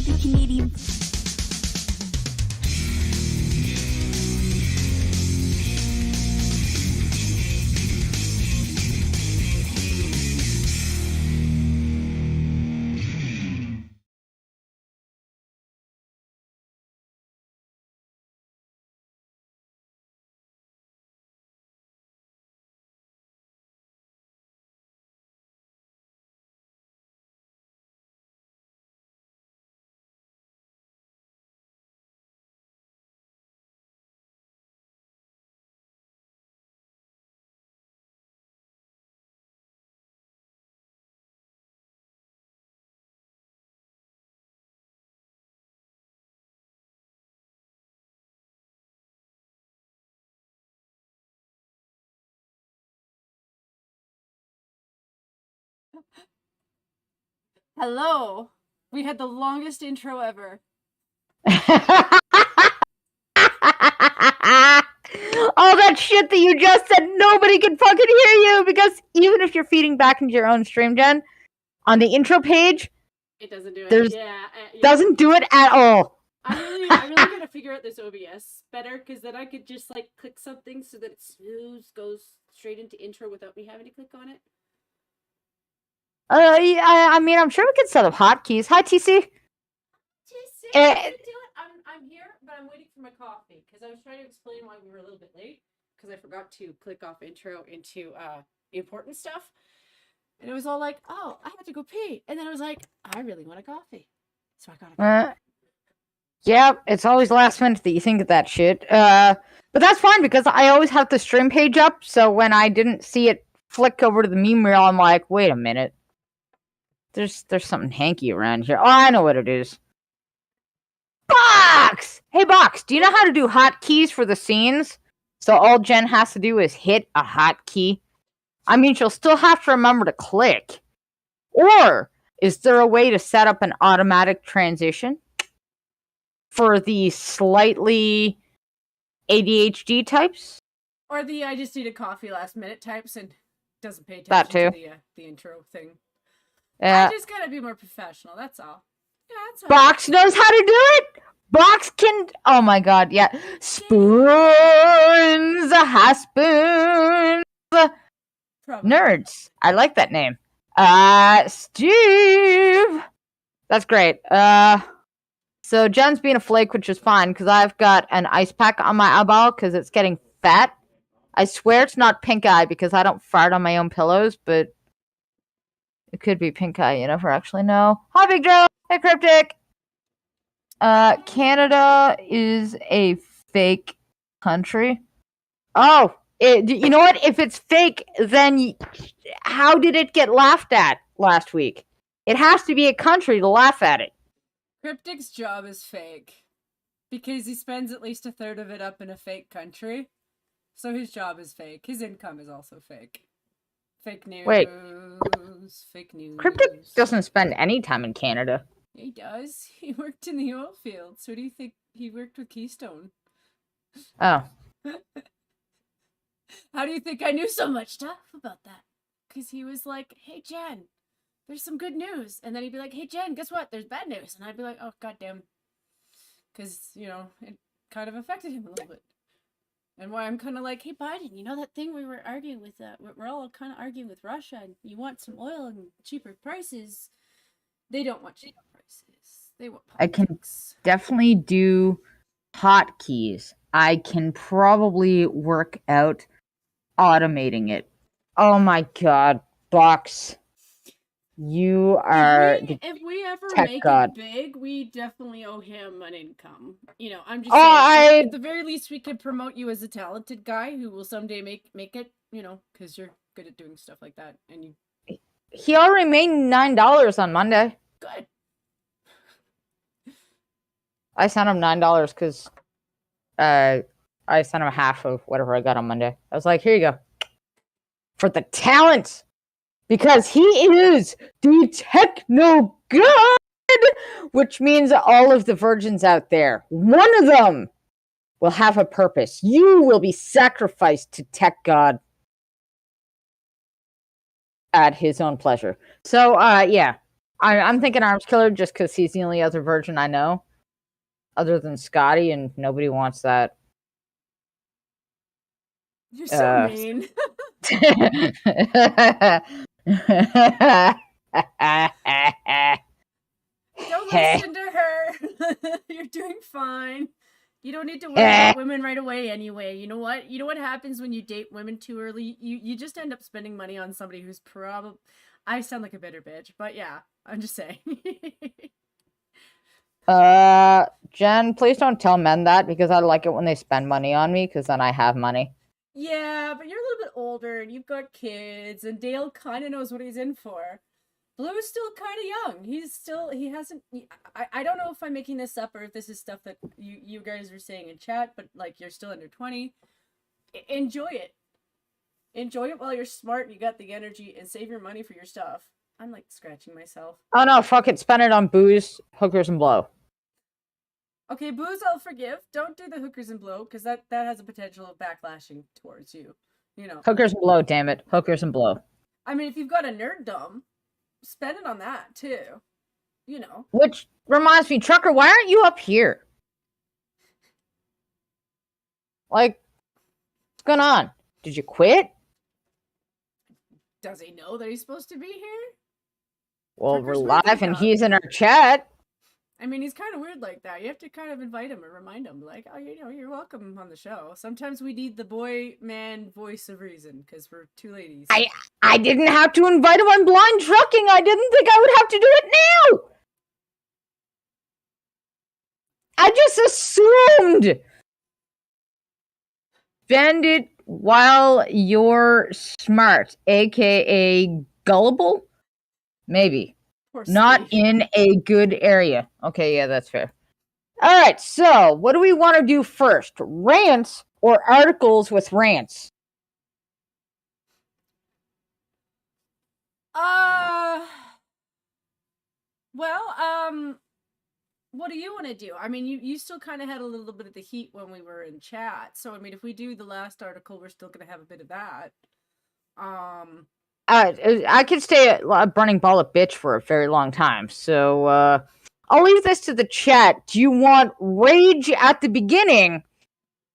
the Canadian. Hello. We had the longest intro ever. All that shit that you just said, nobody can fucking hear you because even if you're feeding back into your own stream, Jen, on the intro page, it doesn't do it. There's yeah. Doesn't do it at all. I really gotta figure out this OBS better because then I could just like click something so that it goes straight into intro without me having to click on it. I mean, I'm sure we could set up hotkeys. Hi, TC. I'm here, but I'm waiting for my coffee because I was trying to explain why we were a little bit late because I forgot to click off intro into important stuff, and it was all like, oh, I had to go pee, and then I was like, I really want a coffee, so I got a coffee. Yeah, it's always last minute that you think of that shit. But that's fine because I always have the stream page up, so when I didn't see it flick over to the meme reel, I'm like, wait a minute. There's something hanky around here. Oh, I know what it is. Box! Hey, Box, do you know how to do hotkeys for the scenes? So all Jen has to do is hit a hotkey. I mean, she'll still have to remember to click. Or is there a way to set up an automatic transition for the slightly ADHD types? Or the I just need a coffee last minute types and doesn't pay attention that too. To the intro thing. Yeah. I just gotta be more professional, that's all. Yeah, that's all. Box knows how to do it! Box can... Oh my god, yeah. Spoons! Spoons! Probably. Nerds. I like that name. Steve! That's great. So Jen's being a flake, which is fine, because I've got an ice pack on my eyeball, because it's getting fat. I swear it's not pink eye, because I don't fart on my own pillows, but it could be pink eye, you never actually know. Hi, Big Joe! Hey, Cryptic! Canada is a fake country. Oh, you know what? If it's fake, then how did it get laughed at last week? It has to be a country to laugh at it. Cryptic's job is fake because he spends at least a third of it up in a fake country. So his job is fake. His income is also fake. Fake news. Wait. Fake news. Cryptic doesn't spend any time in Canada. He does. He worked in the oil fields. What do you think? He worked with Keystone. Oh. How do you think I knew so much stuff about that? Because he was like, hey, Jen, there's some good news. And then he'd be like, hey, Jen, guess what? There's bad news. And I'd be like, oh, goddamn. Because, you know, it kind of affected him a little bit. And why I'm kind of like, hey, Biden, you know that thing we were arguing with, we're all kind of arguing with Russia, and you want some oil and cheaper prices. They don't want cheaper prices. They want politics. I can definitely do hotkeys. I can probably work out automating it. Oh my god, Box. You are if we ever tech make god. it big, we definitely owe him an income. You know, I'm just saying, at the very least we could promote you as a talented guy who will someday make it, you know, because you're good at doing stuff like that. And he already made $9 on Monday. Good. I sent him $9 because I sent him half of whatever I got on Monday. I was like, here you go. For the talent! Because he is the techno god! Which means all of the virgins out there, one of them will have a purpose. You will be sacrificed to tech god at his own pleasure. So, yeah. I'm thinking Arms Killer just because he's the only other virgin I know, other than Scotty, and nobody wants that. You're so mean. Don't listen to her. You're doing fine. You don't need to worry about women right away anyway. You know what? You know what happens when you date women too early? You just end up spending money on somebody who's probably... I sound like a bitter bitch, but yeah, I'm just saying. Jen, please don't tell men that, because I like it when they spend money on me, because then I have money. Yeah, but you're a little bit older and you've got kids, and Dale kind of knows what he's in for. Blue is still kind of young. He hasn't... I don't know if I'm making this up or if this is stuff that you guys are saying in chat, but like, you're still under 20. Enjoy it. Enjoy it while you're smart and you got the energy, and save your money for your stuff. I'm like scratching myself. Oh no, fuck it. Spend it on booze, hookers, and blow. Okay, booze I'll forgive. Don't do the hookers and blow, because that has a potential of backlashing towards you. You know. Hookers and blow, damn it. Hookers and blow. I mean, if you've got a nerddom, spend it on that too. You know. Which reminds me, Trucker, why aren't you up here? Like, what's going on? Did you quit? Does he know that he's supposed to be here? Well, Trucker's we're weird like live and that. he's in our chat. I mean, he's kind of weird like that. You have to kind of invite him and remind him, like, oh, you know, you're welcome on the show. Sometimes we need the boy-man voice of reason, because we're two ladies. I didn't have to invite him on Blind Trucking. I didn't think I would have to do it now. I just assumed. Spend it while you're smart, aka gullible? Maybe. Not in a good area. Okay, yeah, that's fair. All right, so what do we want to do first? Rants or articles with rants? Well, what do you want to do? I mean, you still kind of had a little bit of the heat when we were in chat. So, I mean, if we do the last article, we're still going to have a bit of that. I could stay a burning ball of bitch for a very long time. So, I'll leave this to the chat. Do you want rage at the beginning?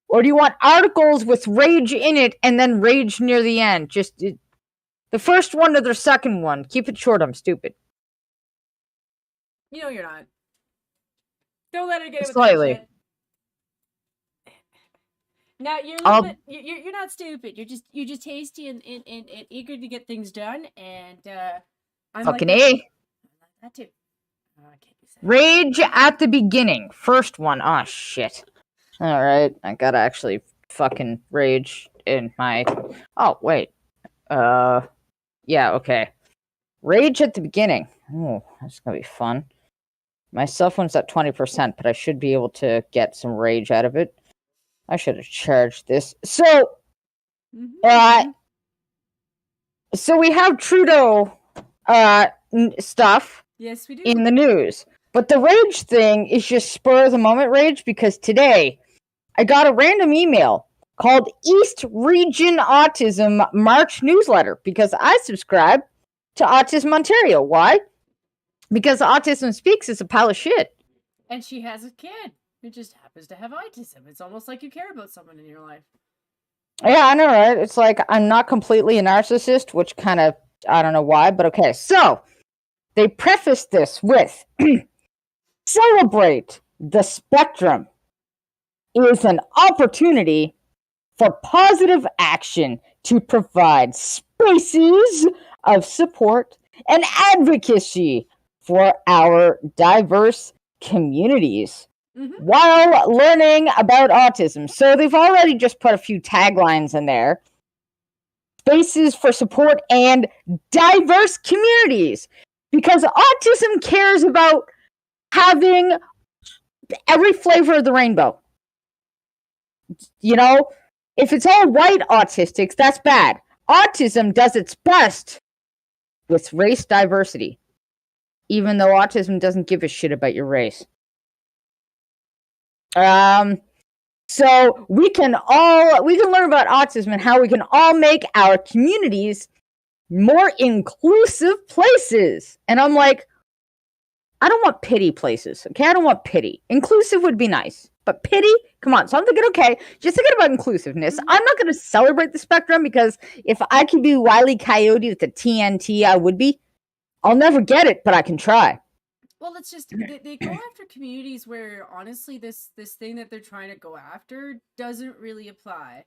Or do you want articles with rage in it and then rage near the end? Just the first one or the second one. Keep it short, I'm stupid. You know you're not. Don't let her get it with Slightly. that shit. Now you're a little bit. You're not stupid. You're just hasty and eager to get things done. And I'm fucking like A. I like that too. Oh, I can't use that. Rage at the beginning. First one. Oh shit. All right, I gotta actually fucking rage in my. Oh wait. Yeah. Okay. Rage at the beginning. Oh, that's gonna be fun. My cell phone's at 20%, but I should be able to get some rage out of it. I should have charged this. So, so we have Trudeau stuff. Yes, we do. In the news. But the rage thing is just spur of the moment rage, because today I got a random email called East Region Autism March newsletter, because I subscribe to Autism Ontario. Why? Because Autism Speaks is a pile of shit. And she has a kid who just happens to have autism. It's almost like you care about someone in your life. Yeah, I know, right? It's like I'm not completely a narcissist, which kind of, I don't know why, but okay. So, they preface this with, celebrate the spectrum is an opportunity for positive action to provide spaces of support and advocacy for our diverse communities while learning about autism. So they've already just put a few taglines in there. Spaces for support and diverse communities. Because autism cares about having every flavor of the rainbow. You know, if it's all white autistics, that's bad. Autism does its best with race diversity, even though autism doesn't give a shit about your race. So we can learn about autism and how we can all make our communities more inclusive places. And I'm like, I don't want pity places. Okay, I don't want pity. Inclusive would be nice, but pity, come on. So I'm thinking, okay, just thinking about inclusiveness. I'm not going to celebrate the spectrum because if I could be Wile E. Coyote with the TNT, I would be. I'll never get it, but I can try. Well, it's just they go after communities where honestly this thing that they're trying to go after doesn't really apply.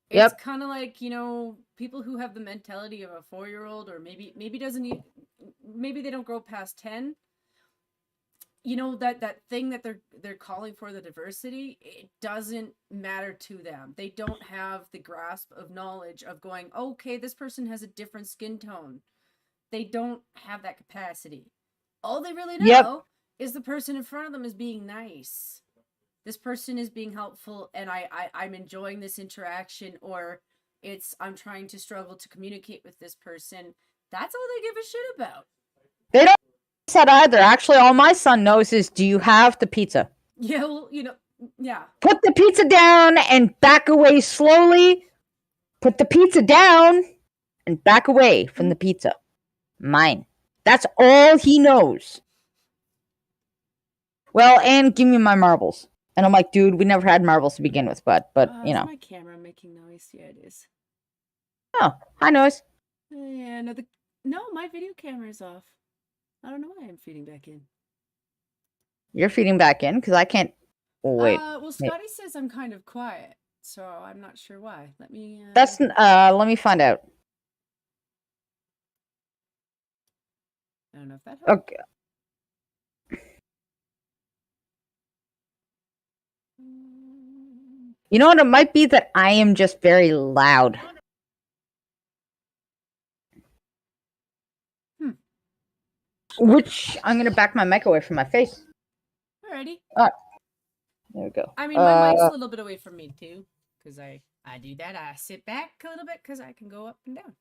It's Yep. kind of like, you know, people who have the mentality of a 4-year-old, or maybe doesn't even, maybe they don't grow past 10. You know, that thing that they're calling for, the diversity, it doesn't matter to them. They don't have the grasp of knowledge of going, okay, this person has a different skin tone. They don't have that capacity. All they really know is the person in front of them is being nice. This person is being helpful, and I'm enjoying this interaction, or I'm trying to struggle to communicate with this person. That's all they give a shit about. They don't that either. Actually, all my son knows is, do you have the pizza? Yeah, well, you know, yeah. Put the pizza down and back away slowly. Put the pizza down and back away from the pizza. Mine. That's all he knows. Well, and give me my marbles. And I'm like, dude, we never had marbles to begin with, but you know. Is my camera making noise? Yeah, it is. Oh, hi, noise. Yeah, no, my video camera is off. I don't know why I'm feeding back in. You're feeding back in because I can't. Oh, wait. Well, Scotty says I'm kind of quiet, so I'm not sure why. Let me. Let me find out. I don't know if that helps. Okay. You know what? It might be that I am just very loud. Which I'm gonna back my mic away from my face. Alrighty. There we go. I mean, my mic's a little bit away from me too, because I do that. I sit back a little bit because I can go up and down.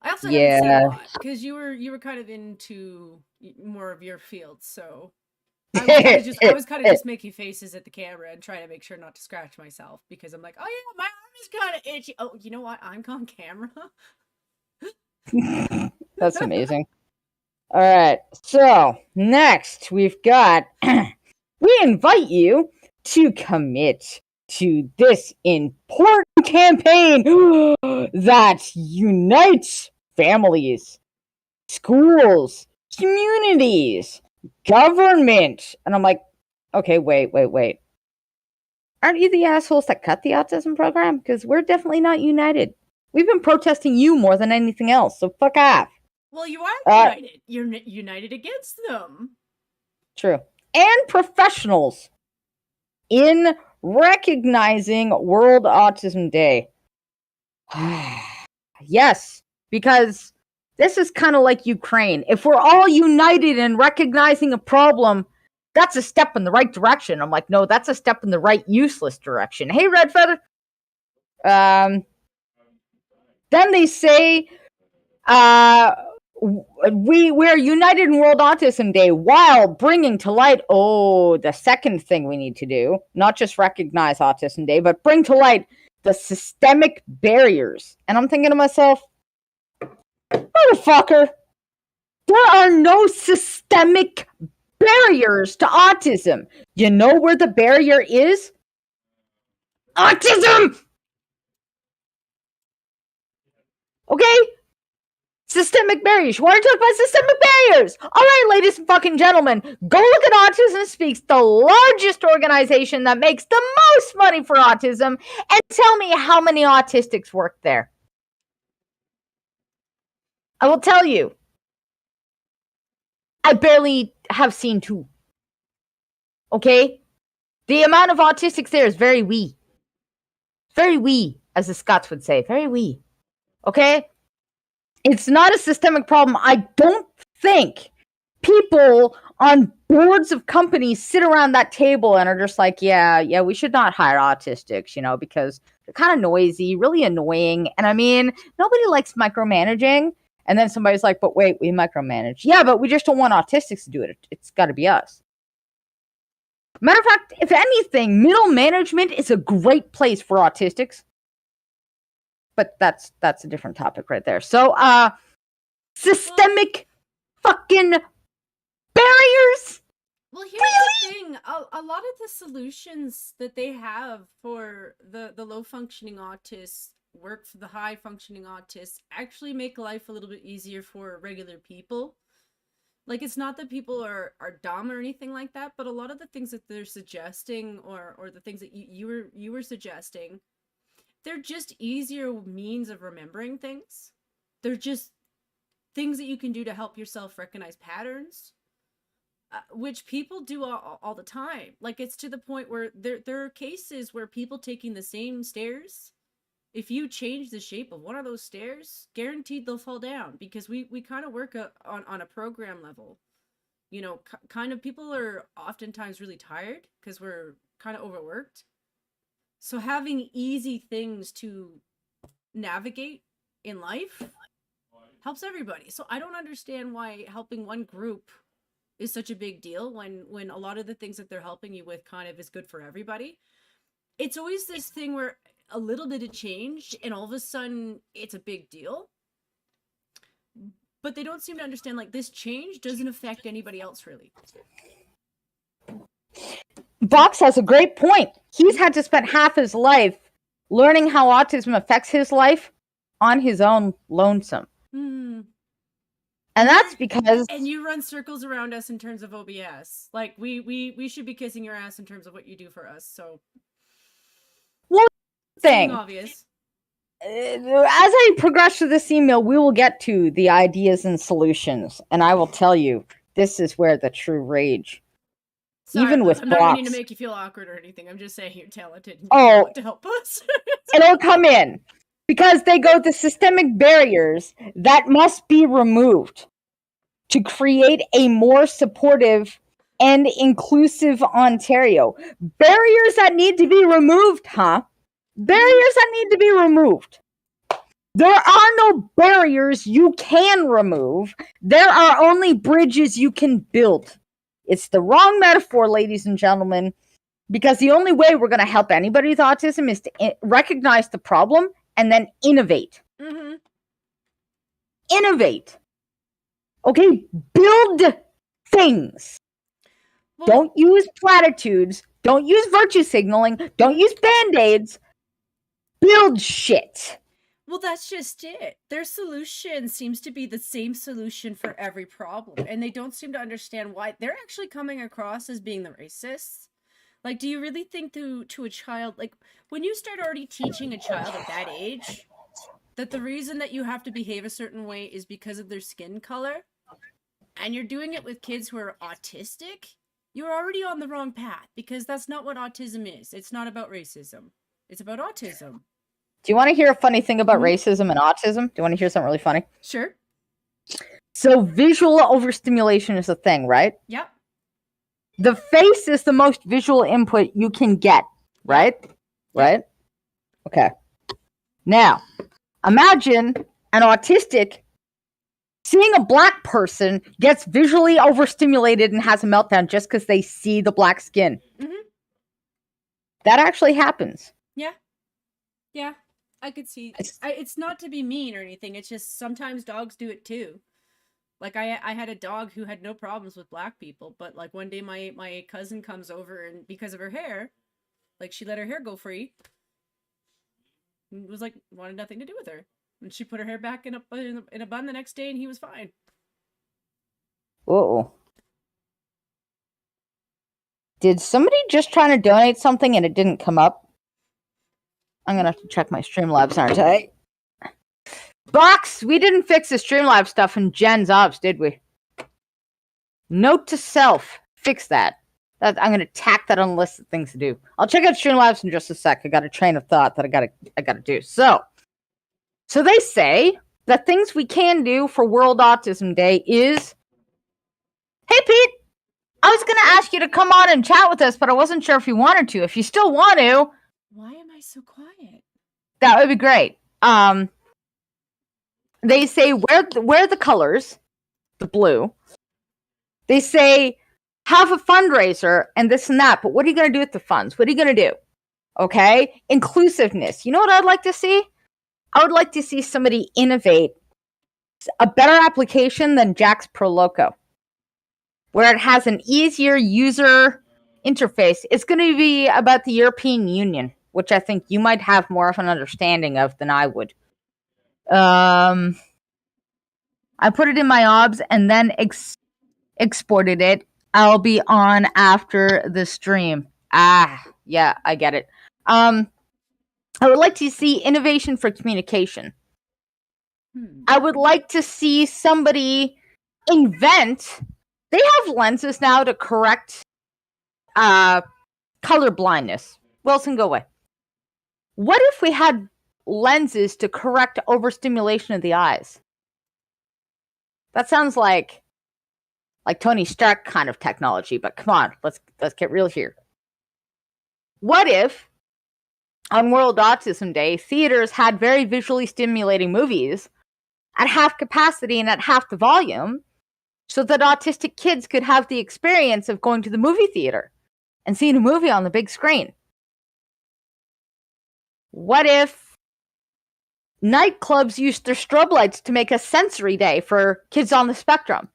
I also haven't seen a lot because you were kind of into more of your field, so I was kind of just making faces at the camera and trying to make sure not to scratch myself because I'm like, oh yeah, my arm is kind of itchy. Oh, you know what? I'm on camera. That's amazing. All right, so next we've got, we invite you to commit to this important campaign that unites families, schools, communities, government. And I'm like, okay, wait. Aren't you the assholes that cut the autism program? Because we're definitely not united. We've been protesting you more than anything else, so fuck off. Well, you are united. You're united against them. True. And professionals in recognizing World Autism Day. Yes, because this is kind of like Ukraine. If we're all united in recognizing a problem, that's a step in the right direction. I'm like, no, that's a step in the right useless direction. Hey, Red Feather. Then they say, we're united in World Autism Day while bringing to light, the second thing we need to do, not just recognize Autism Day, but bring to light the systemic barriers. And I'm thinking to myself, motherfucker, there are no systemic barriers to autism. You know where the barrier is? Autism! Okay? Systemic barriers. You want to talk about systemic barriers? All right, ladies and fucking gentlemen, go look at Autism Speaks, the largest organization that makes the most money for autism, and tell me how many autistics work there. I will tell you, I barely have seen 2. Okay? The amount of autistics there is very wee. Very wee, as the Scots would say. Very wee. Okay? It's not a systemic problem. I don't think people on boards of companies sit around that table and are just like, yeah, we should not hire autistics, because they're kind of noisy, really annoying. And I mean, nobody likes micromanaging. And then somebody's like, but wait, we micromanage. Yeah, but we just don't want autistics to do it. It's got to be us. Matter of fact, if anything, middle management is a great place for autistics. But that's a different topic right there. So, systemic fucking Well, here's the thing. A lot of the solutions that they have for the low functioning autists work for the high functioning autists actually make life a little bit easier for regular people. Like, it's not that people are dumb or anything like that, but a lot of the things that they're suggesting, or the things that you were suggesting, they're just easier means of remembering things. They're just things that you can do to help yourself recognize patterns, which people do all the time. Like, it's to the point where there are cases where people taking the same stairs, if you change the shape of one of those stairs, guaranteed they'll fall down, because we kind of work on a program level. You know, kind of, people are oftentimes really tired because we're kind of overworked. So having easy things to navigate in life helps everybody. So I don't understand why helping one group is such a big deal when a lot of the things that they're helping you with kind of is good for everybody. It's always this thing where a little bit of change and all of a sudden it's a big deal. But they don't seem to understand, like, this change doesn't affect anybody else really. Box has a great point. He's had to spend half his life learning how autism affects his life on his own lonesome. And that's because... And you run circles around us in terms of OBS. Like, we should be kissing your ass in terms of what you do for us, so... One thing. Obvious. As I progress through this email, we will get to the ideas and solutions. And I will tell you, this is where the true rage... Sorry, even with I'm Box... not meaning to make you feel awkward or anything. I'm just saying you're talented and you want to help us. It'll come in. Because they go the systemic barriers that must be removed to create a more supportive and inclusive Ontario. Barriers that need to be removed, huh? Barriers that need to be removed. There are no barriers you can remove. There are only bridges you can build. It's the wrong metaphor, ladies and gentlemen, because the only way we're going to help anybody with autism is to recognize the problem and then innovate. Mm-hmm. Innovate. Okay? Build things. Well, don't use platitudes. Don't use virtue signaling. Don't use band-aids. Build shit. Well, that's just it. Their solution seems to be the same solution for every problem. And they don't seem to understand why they're actually coming across as being the racists. Like, do you really think to a child, like, when you start already teaching a child at that age that the reason that you have to behave a certain way is because of their skin color, and you're doing it with kids who are autistic, you're already on the wrong path, because that's not what autism is. It's not about racism. It's about autism. Do you want to hear a funny thing about racism and autism? Do you want to hear something really funny? Sure. So visual overstimulation is a thing, right? Yep. The face is the most visual input you can get, right? Right? Okay. Now, imagine an autistic seeing a black person gets visually overstimulated and has a meltdown just because they see the black skin. Mm-hmm. That actually happens. Yeah. Yeah. I could see. It's not to be mean or anything. It's just sometimes dogs do it too. Like, I had a dog who had no problems with black people, but like one day my cousin comes over, and because of her hair, like, she let her hair go free. It was like, wanted nothing to do with her. And she put her hair back in a bun the next day, and he was fine. Uh-oh. Did somebody just try to donate something and it didn't come up? I'm gonna have to check my Streamlabs, aren't I? Box, we didn't fix the Streamlabs stuff in Jen's Ops, did we? Note to self, fix that. I'm gonna tack that on the list of things to do. I'll check out Streamlabs in just a sec. I got a train of thought that I gotta do. So they say that things we can do for World Autism Day is, hey Pete, I was gonna ask you to come on and chat with us, but I wasn't sure if you wanted to. If you still want to, why am I so quiet? That would be great. They say wear the colors, the blue. They say have a fundraiser and this and that, but what are you going to do with the funds? What are you going to do? Okay? Inclusiveness. You know what I'd like to see? I would like to see somebody innovate a better application than Jack's Pro Loco. where it has an easier user interface. It's going to be about the European Union, which I think you might have more of an understanding of than I would. I put it in my obs and then exported it. I'll be on after the stream. Yeah, I get it. I would like to see innovation for communication. I would like to see somebody invent. They have lenses now to correct color blindness. Wilson, go away. What if we had lenses to correct overstimulation of the eyes? That sounds like Tony Stark kind of technology, but come on, let's get real here. What if on World Autism Day, theaters had very visually stimulating movies at half capacity and at half the volume, so that autistic kids could have the experience of going to the movie theater and seeing a movie on the big screen? What if nightclubs used their strobe lights to make a sensory day for kids on the spectrum?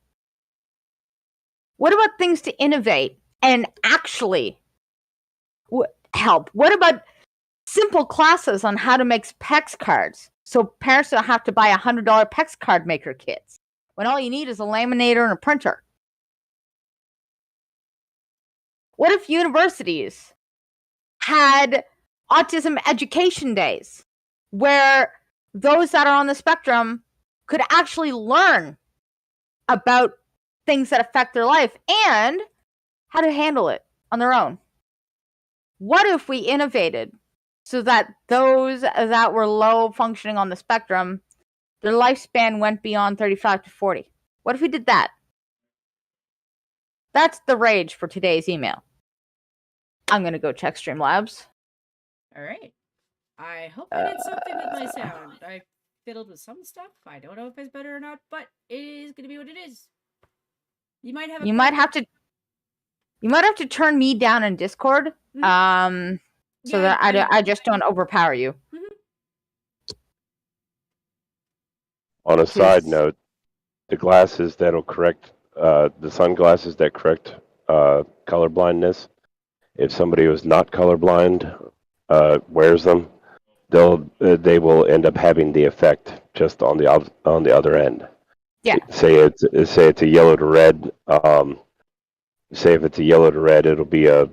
What about things to innovate and actually help? What about simple classes on how to make PEX cards so parents don't have to buy $100 PEX card maker kits when all you need is a laminator and a printer? What if universities had autism education days where those that are on the spectrum could actually learn about things that affect their life and how to handle it on their own? What if we innovated so that those that were low functioning on the spectrum, their lifespan went beyond 35 to 40? What if we did that? That's the rage for today's email. I'm going to go check Streamlabs. All right. I hope I did something with my sound. I fiddled with some stuff. I don't know if it's better or not, but it is going to be what it is. You might have to turn me down in Discord, so that I just don't overpower you. On a side note, the glasses that'll correct the sunglasses that correct color blindness. If somebody who's not colorblind wears them, they will end up having the effect just on the other end. Yeah. Say it's a yellow to red. Say if it's a yellow to red, it'll be a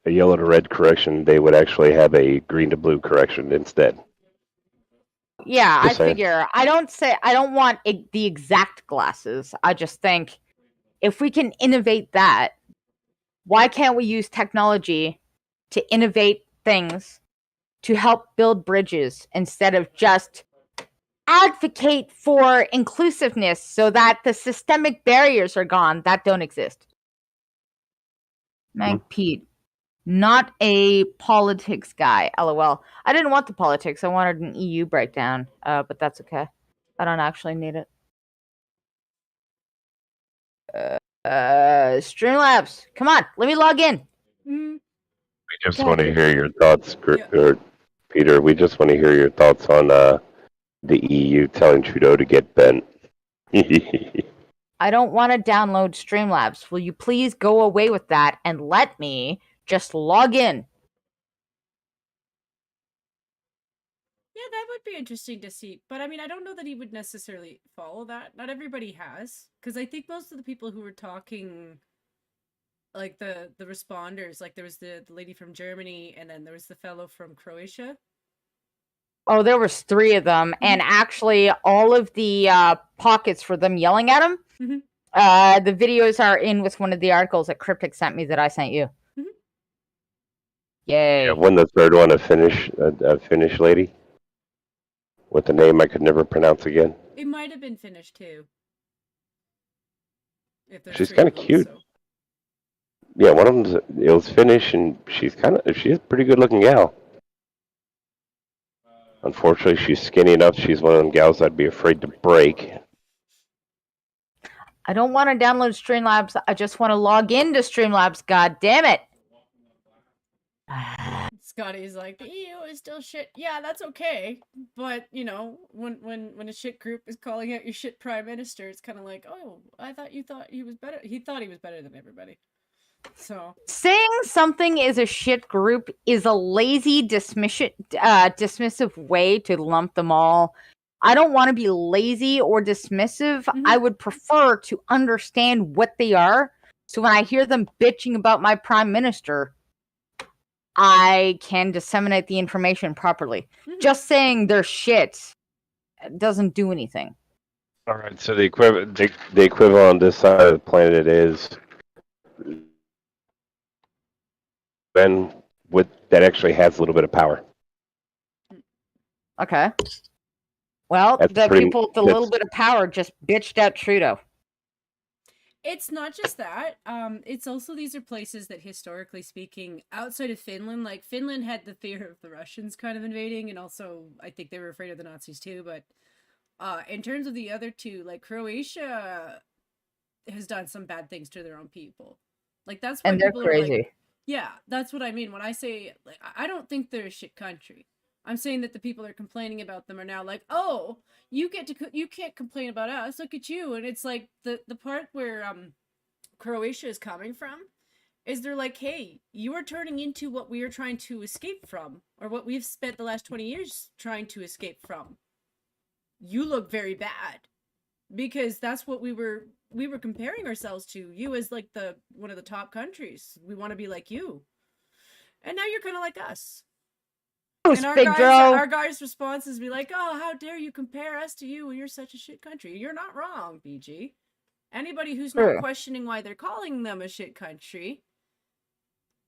yellow to red correction. They would actually have a green to blue correction instead. Yeah, I figure. I don't want the exact glasses. I just think if we can innovate that, why can't we use technology to innovate things to help build bridges instead of just advocate for inclusiveness so that the systemic barriers are gone that don't exist? Meg Pete, not a politics guy. LOL. I didn't want the politics. I wanted an EU breakdown, but that's okay. I don't actually need it. Streamlabs, come on, let me log in. We just want to hear your thoughts, Peter. We just want to hear your thoughts on the EU telling Trudeau to get bent. I don't want to download Streamlabs. Will you please go away with that and let me just log in? Yeah, that would be interesting to see. But I mean, I don't know that he would necessarily follow that. Not everybody has. Because I think most of the people who were talking, like the responders, like there was the lady from Germany and then there was the fellow from Croatia. Oh, there was 3 of them. And actually all of the pockets for them yelling at him, the videos are in with one of the articles that Cryptic sent me that I sent you. Yay. Yeah, when the third one, a Finnish lady with a name I could never pronounce again. It might have been Finnish too. She's kind of cute. So. Yeah, one of them it was Finnish, and she's a pretty good looking gal. Unfortunately, she's skinny enough. She's one of them gals I'd be afraid to break. I don't want to download Streamlabs. I just want to log into Streamlabs. God damn it! Scotty's like, the EU is still shit. Yeah, that's okay. But, you know, when a shit group is calling out your shit prime minister, it's kind of like, oh, I thought you thought he was better. He thought he was better than everybody. So saying something is a shit group is a lazy dismissive way to lump them all. I don't want to be lazy or dismissive. I would prefer to understand what they are. So when I hear them bitching about my prime minister, I can disseminate the information properly. Just saying they're shit doesn't do anything. All right, so the equivalent on this side of the planet is Ben that actually has a little bit of power. Okay. Well, the people with a little bit of power just bitched out Trudeau. It's not just that. It's also these are places that historically speaking, outside of Finland, like Finland had the fear of the Russians kind of invading, and also I think they were afraid of the Nazis too. But in terms of the other two, like Croatia has done some bad things to their own people. Like that's why and they're people crazy. Are like, yeah, that's what I mean when I say like I don't think they're a shit country. I'm saying that the people that are complaining about them are now like, oh, you can't complain about us. Look at you. And it's like the part where Croatia is coming from is they're like, hey, you are turning into what we are trying to escape from, or what we've spent the last 20 years trying to escape from. You look very bad, because that's what we were comparing ourselves to. You as like one of the top countries. We want to be like you, and now you're kind of like us. And our guy's response is be like, oh, how dare you compare us to you when you're such a shit country. You're not wrong, BG. Anybody who's not questioning why they're calling them a shit country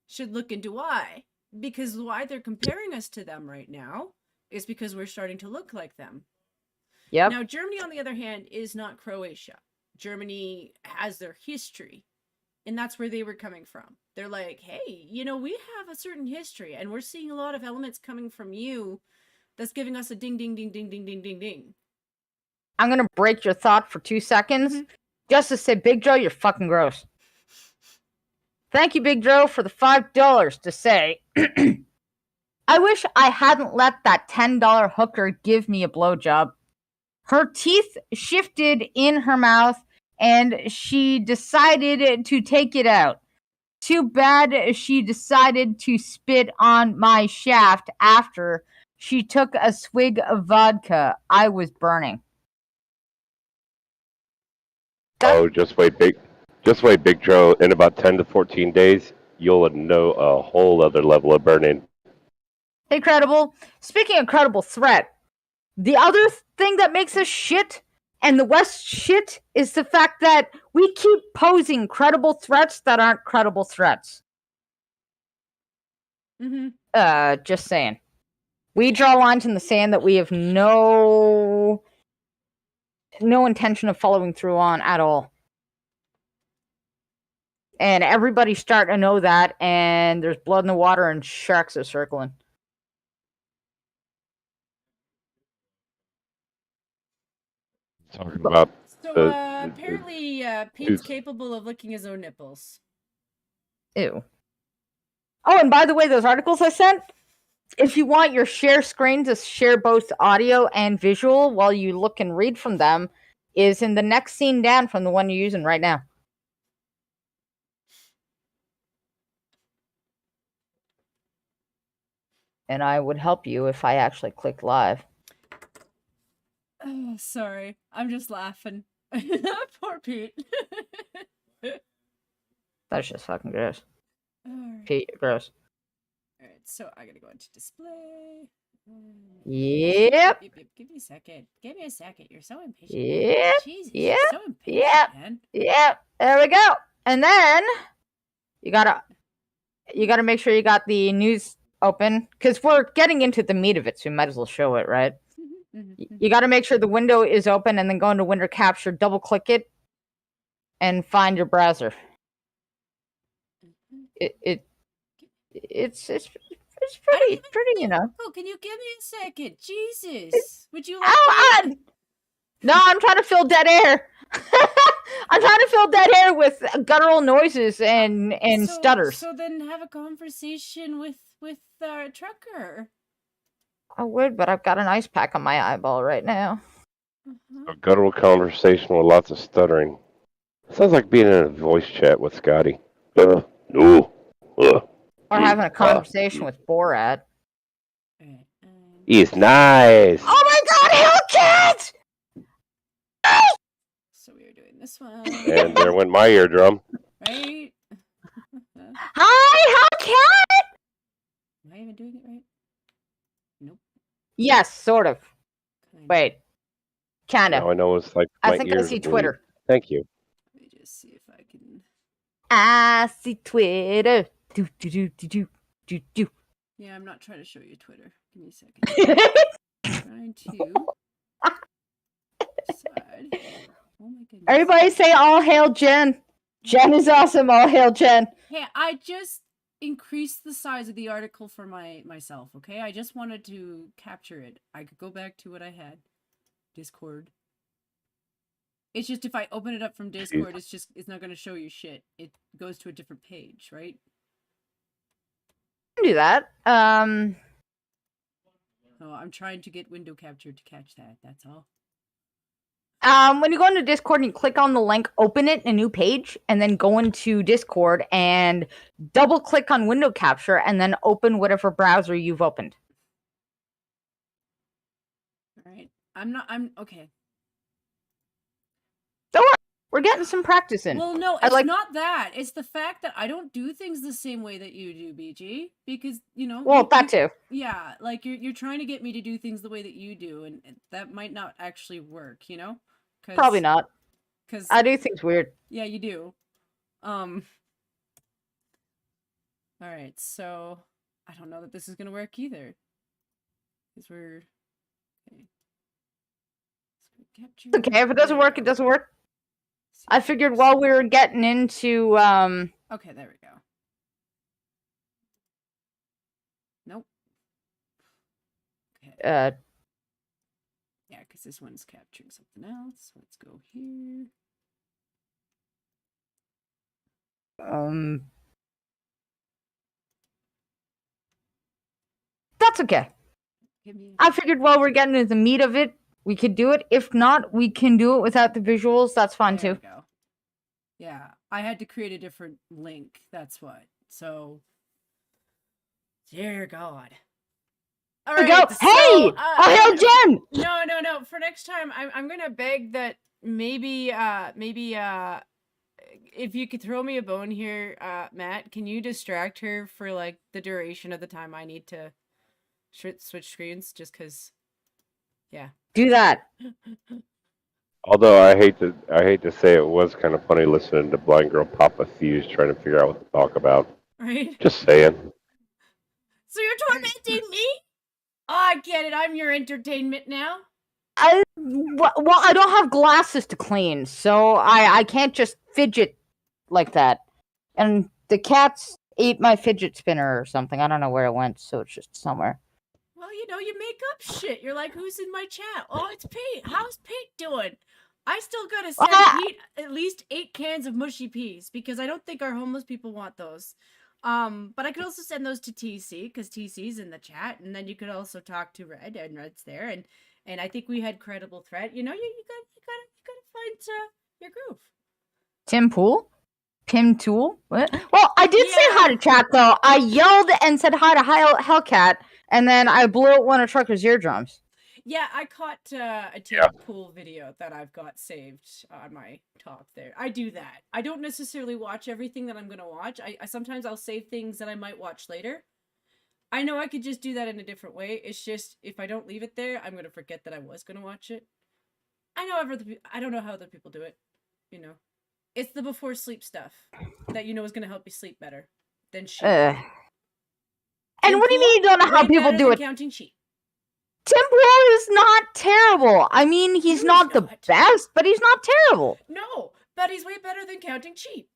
should look into why. Because why they're comparing us to them right now is because we're starting to look like them. Yep. Now, Germany, on the other hand, is not Croatia. Germany has their history. And that's where they were coming from. They're like, hey, you know, we have a certain history, and we're seeing a lot of elements coming from you that's giving us a ding, ding, ding, ding, ding, ding, ding, ding. I'm going to break your thought for 2 seconds. Just to say, Big Joe, you're fucking gross. Thank you, Big Joe, for the $5 to say, I wish I hadn't let that $10 hooker give me a blowjob. Her teeth shifted in her mouth, and she decided to take it out. Too bad she decided to spit on my shaft after she took a swig of vodka. I was burning. Just wait, Big Joe. In about 10 to 14 days, you'll know a whole other level of burning. Hey, Credible. Speaking of credible threat, the other thing that makes us shit and the West shit is the fact that we keep posing credible threats that aren't credible threats. Just saying. We draw lines in the sand that we have no intention of following through on at all. And everybody's starting to know that, and there's blood in the water and sharks are circling. Talking about apparently Pete's capable of licking his own nipples. Ew. Oh, and by the way, those articles I sent, if you want your share screen to share both audio and visual while you look and read from them, is in the next scene down from the one you're using right now. And I would help you if I actually clicked live. Oh, sorry. I'm just laughing. Poor Pete. That's just fucking gross. Right. Pete, gross. Alright, so I gotta go into display. Yep. Give me a second. Give me a second. You're so impatient. Yep. Jesus, yep. You're so impatient, man. Yep. There we go. And then you gotta make sure you got the news open, because we're getting into the meat of it, so we might as well show it, right? You got to make sure the window is open, and then go into window capture, double click it, and find your browser. It's pretty, you know. Oh, can you give me a second? Jesus, would you like? No, I'm trying to fill dead air. I'm trying to fill dead air with guttural noises and stutters. So then have a conversation with with Trucker. I would, but I've got an ice pack on my eyeball right now. A guttural conversation with lots of stuttering. Sounds like being in a voice chat with Scotty. No. Or having a conversation with Borat. He's nice. Oh my god, Hellcat! So we are doing this one. And there went my eardrum. Right? Hi, Hellcat! Am I even doing it right? Nope. Yes, sort of. Wait. Kinda. Now I know it's like I my think I ears see bleed. Twitter. Thank you. Let me just see if I can. I see Twitter. Do do do do do do do. Yeah, I'm not trying to show you Twitter. Give me a second. Trying to decide. Oh my goodness. Everybody say all hail Jen. Jen is awesome. All hail Jen. Hey, I just increased the size of the article for myself, okay? I just wanted to capture it. I could go back to what I had. Discord. It's just if I open it up from Discord, it's not going to show you shit. It goes to a different page, right? Do that. Oh, I'm trying to get window capture to catch that. That's all. When you go into Discord and you click on the link, open it in a new page, and then go into Discord and double click on window capture and then open whatever browser you've opened. All right. Okay. Don't worry. We're getting some practice in. Well, no, it's not that. It's the fact that I don't do things the same way that you do, BG. Because, Well, that too. Yeah, like you're trying to get me to do things the way that you do, and that might not actually work, Probably not. Because I do things weird. Yeah, you do. All right, so I don't know that this is gonna work either. Because we're okay. It's okay. If it doesn't work, it doesn't work. I figured while we were getting into Okay, there we go. Nope. Okay. Yeah, because this one's capturing something else. Let's go here. That's okay. I figured while we're getting into the meat of it, we could do it. If not, we can do it without the visuals. That's fine There too. we go. Yeah, I had to create a different link. That's what. So, dear God. All right. Go. Hey, hail Jen. No. For next time, I'm gonna beg that maybe if you could throw me a bone here, Matt, can you distract her for like the duration of the time I need to switch screens? Just because, yeah. Do that. Although I hate to say it was kind of funny listening to Blind Girl Papa Fuse trying to figure out what to talk about. Right? Just saying. So you're tormenting me? Oh, I get it. I'm your entertainment now. Well, I don't have glasses to clean, so I can't just fidget like that. And the cats ate my fidget spinner or something. I don't know where it went, so it's just somewhere. Well, you make up shit. You're like, who's in my chat? Oh, it's Pete. How's Pete doing? I still gotta send Pete at least 8 cans of mushy peas because I don't think our homeless people want those. But I could also send those to TC because TC's in the chat, and then you could also talk to Red, and Red's there, and I think we had credible threat. You gotta find your groove. Tim Pool? Pim Tool? What? Well, I did say hi to chat though. I yelled and said hi to Hellcat, and then I blew out one of Trucker's eardrums. Yeah, I caught a Tim Pool video that I've got saved on my top there. I do that. I don't necessarily watch everything that I'm gonna watch. I sometimes I'll save things that I might watch later. I know I could just do that in a different way. It's just if I don't leave it there, I'm gonna forget that I was gonna watch it. I don't know how other people do it. It's the before sleep stuff that is gonna help you sleep better than sheep. And what do you mean you don't know how people do it? Counting sheep. Tim Pool is not terrible. I mean, he's not the best, but he's not terrible. No, but he's way better than counting sheep.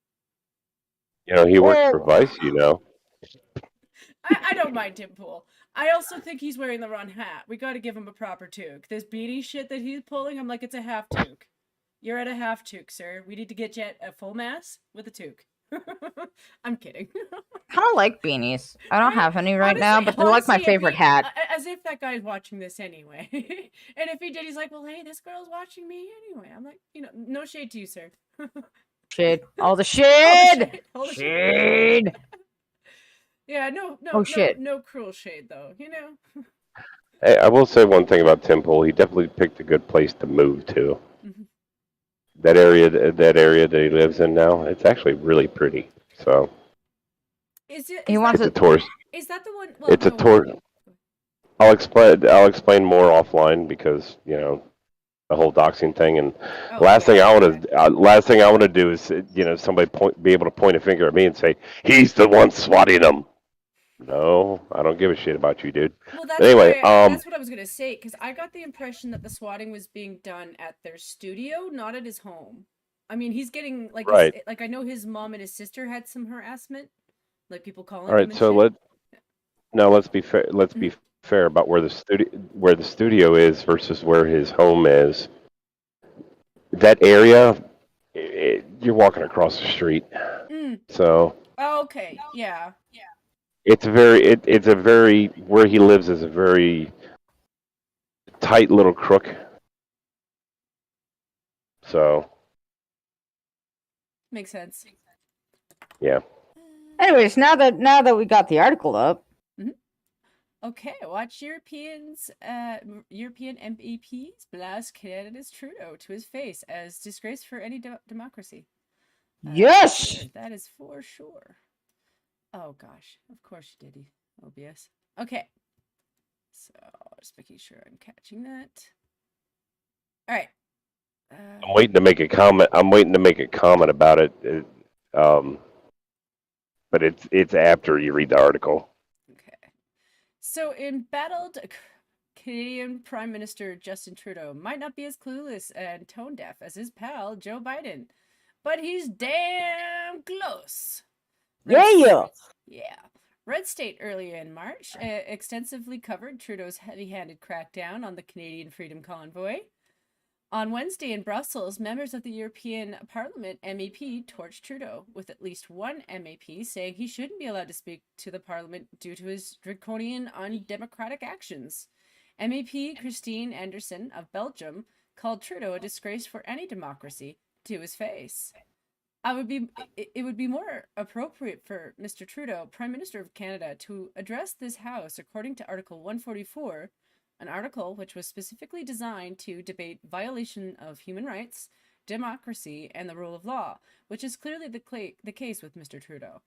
He works for Vice, I don't mind Tim Pool. I also think he's wearing the wrong hat. We got to give him a proper toque. This beanie shit that he's pulling, I'm like, it's a half toque. You're at a half toque, sir. We need to get you at a full mass with a toque. I'm kidding. Kind of like beanies. I don't Right? have any right now, Honestly, but they're like my honestly, if favorite he- hat. As if that guy's watching this anyway. And if he did, he's like, well, hey, this girl's watching me anyway. I'm like, no shade to you, sir. Shade. All the All the shade! all the Shade! Yeah, no, Oh, shit. no cruel shade though. Hey, I will say one thing about Tim Pool. He definitely picked a good place to move to. Mhm. That area that he lives in now, it's actually really pretty. So Is it? He Is wants that? it's a it. tourist. Is that the one? Well, It's a go on. tour. I'll explain more offline because the whole doxing thing. And Oh, last yeah. thing I want to do is somebody be able to point a finger at me and say he's the one swatting them. No, I don't give a shit about you, dude. Well, But anyway, that's what I was gonna say, because I got the impression that the swatting was being done at their studio, not at his home. I mean, he's getting like right. like I know his mom and his sister had some harassment, like people All calling him right. and So shit. let's be fair. Let's be fair about where the studio is versus where his home is. That area, you're walking across the street. Mm. So Oh, okay, yeah. it's a very where he lives is a very tight little crook. So Makes sense. yeah. Anyways, now that we got the article up, Okay, watch European MEPs blast Canada's Trudeau to his face as disgrace for any democracy. yes! That is for sure. Oh gosh, of course you did, OBS. Okay, so just making sure I'm catching that. All right. I'm waiting to make a comment. I'm waiting to make a comment about it. But it's after you read the article. Okay. So embattled Canadian Prime Minister Justin Trudeau might not be as clueless and tone deaf as his pal Joe Biden, but he's damn close. Yeah! Yeah. Red State earlier in March extensively covered Trudeau's heavy-handed crackdown on the Canadian Freedom Convoy. On Wednesday in Brussels, members of the European Parliament MEP torched Trudeau, with at least one MEP saying he shouldn't be allowed to speak to the Parliament due to his draconian, undemocratic actions. MEP Christine Anderson of Belgium called Trudeau a disgrace for any democracy to his face. It would be more appropriate for Mr. Trudeau, Prime Minister of Canada, to address this House according to Article 144, an article which was specifically designed to debate violation of human rights, democracy, and the rule of law, which is clearly the case with Mr. Trudeau.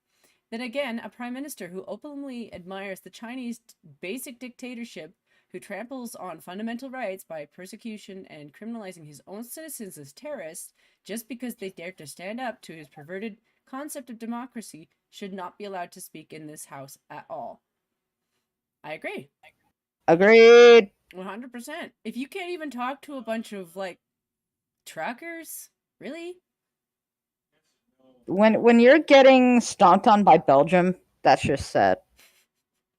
Then again, a prime minister who openly admires the Chinese basic dictatorship, who tramples on fundamental rights by persecution and criminalizing his own citizens as terrorists just because they dared to stand up to his perverted concept of democracy, should not be allowed to speak in this House at all. I agree. Agreed! 100%. If you can't even talk to a bunch of, like, truckers, really? When you're getting stomped on by Belgium, that's just sad.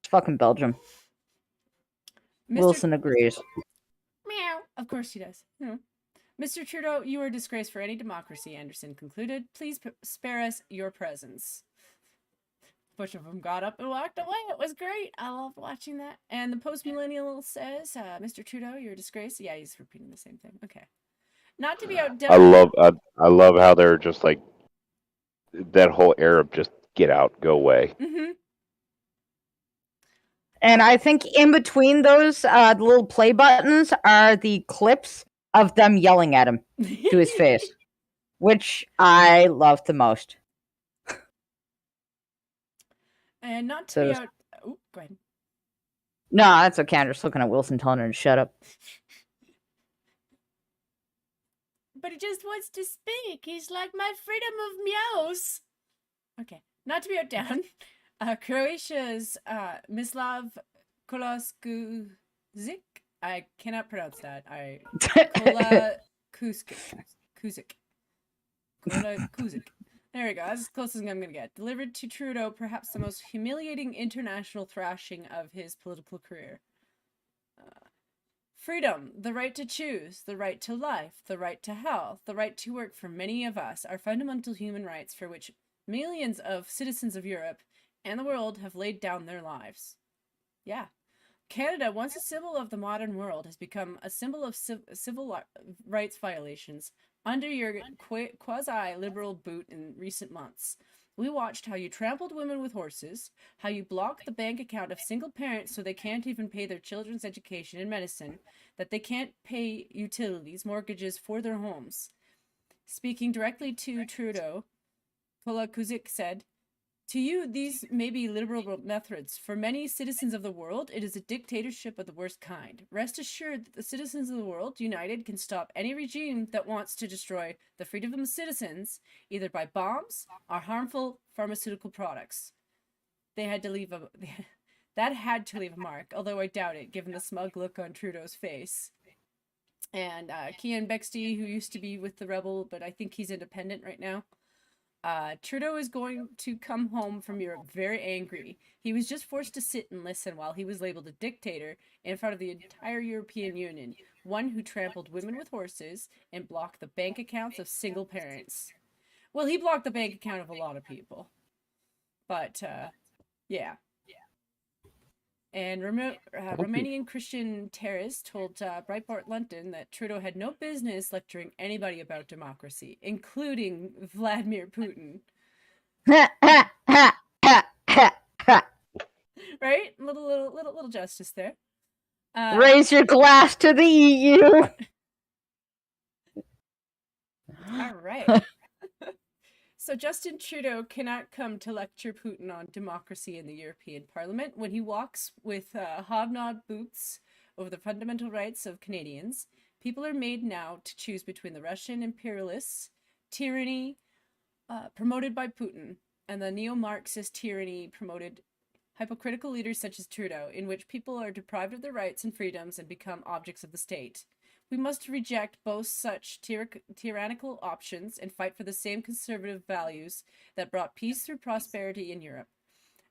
It's fucking Belgium. Mr. Wilson agrees. Meow. Of course he does. Mr. Trudeau, you are a disgrace for any democracy, Anderson concluded. Please spare us your presence. A bunch of them got up and walked away. It was great. I loved watching that. And the post-millennial says, Mr. Trudeau, you're a disgrace. Yeah, he's repeating the same thing. Okay. Not to be outdone. I love how they're just like that whole Arab just get out, go away. Mm-hmm. And I think in between those little play buttons are the clips of them yelling at him to his face, which I love the most. And not to be out. Oh, go ahead. No, that's okay. I'm just looking at Wilson telling her to shut up. But he just wants to speak. He's like my freedom of meows. Okay. Not to be outdone. Croatia's Mislav Kolakuzic. I cannot pronounce that. Kola Kuzik. There we go. That's as close as I'm going to get. Delivered to Trudeau, perhaps the most humiliating international thrashing of his political career. Freedom, the right to choose, the right to life, the right to health, the right to work for many of us are fundamental human rights for which millions of citizens of Europe and the world have laid down their lives. Yeah. Canada, once a symbol of the modern world, has become a symbol of civil rights violations under your quasi-liberal boot in recent months. We watched how you trampled women with horses, how you blocked the bank account of single parents so they can't even pay their children's education and medicine, that they can't pay utilities, mortgages for their homes. Speaking directly to Trudeau, Paula Kuzik said, "To you, these may be liberal methods. For many citizens of the world, it is a dictatorship of the worst kind. Rest assured that the citizens of the world, united, can stop any regime that wants to destroy the freedom of citizens, either by bombs or harmful pharmaceutical products." They had to leave that had to leave a mark, although I doubt it, given the smug look on Trudeau's face. And Kian Bexty, who used to be with the Rebel, but I think he's independent right now. Trudeau is going to come home from Europe very angry. He was just forced to sit and listen while he was labeled a dictator in front of the entire European Union, one who trampled women with horses and blocked the bank accounts of single parents. Well, he blocked the bank account of a lot of people. But, yeah. And Romanian Christian Terres told Breitbart London that Trudeau had no business lecturing anybody about democracy, including Vladimir Putin. Right? Little justice there. Raise your glass to the EU. All right. So Justin Trudeau cannot come to lecture Putin on democracy in the European Parliament when he walks with hobnob boots over the fundamental rights of Canadians. People are made now to choose between the Russian imperialists, tyranny promoted by Putin, and the neo-Marxist tyranny promoted hypocritical leaders such as Trudeau, in which people are deprived of their rights and freedoms and become objects of the state. We must reject both such tyrannical options and fight for the same conservative values that brought peace through prosperity in Europe: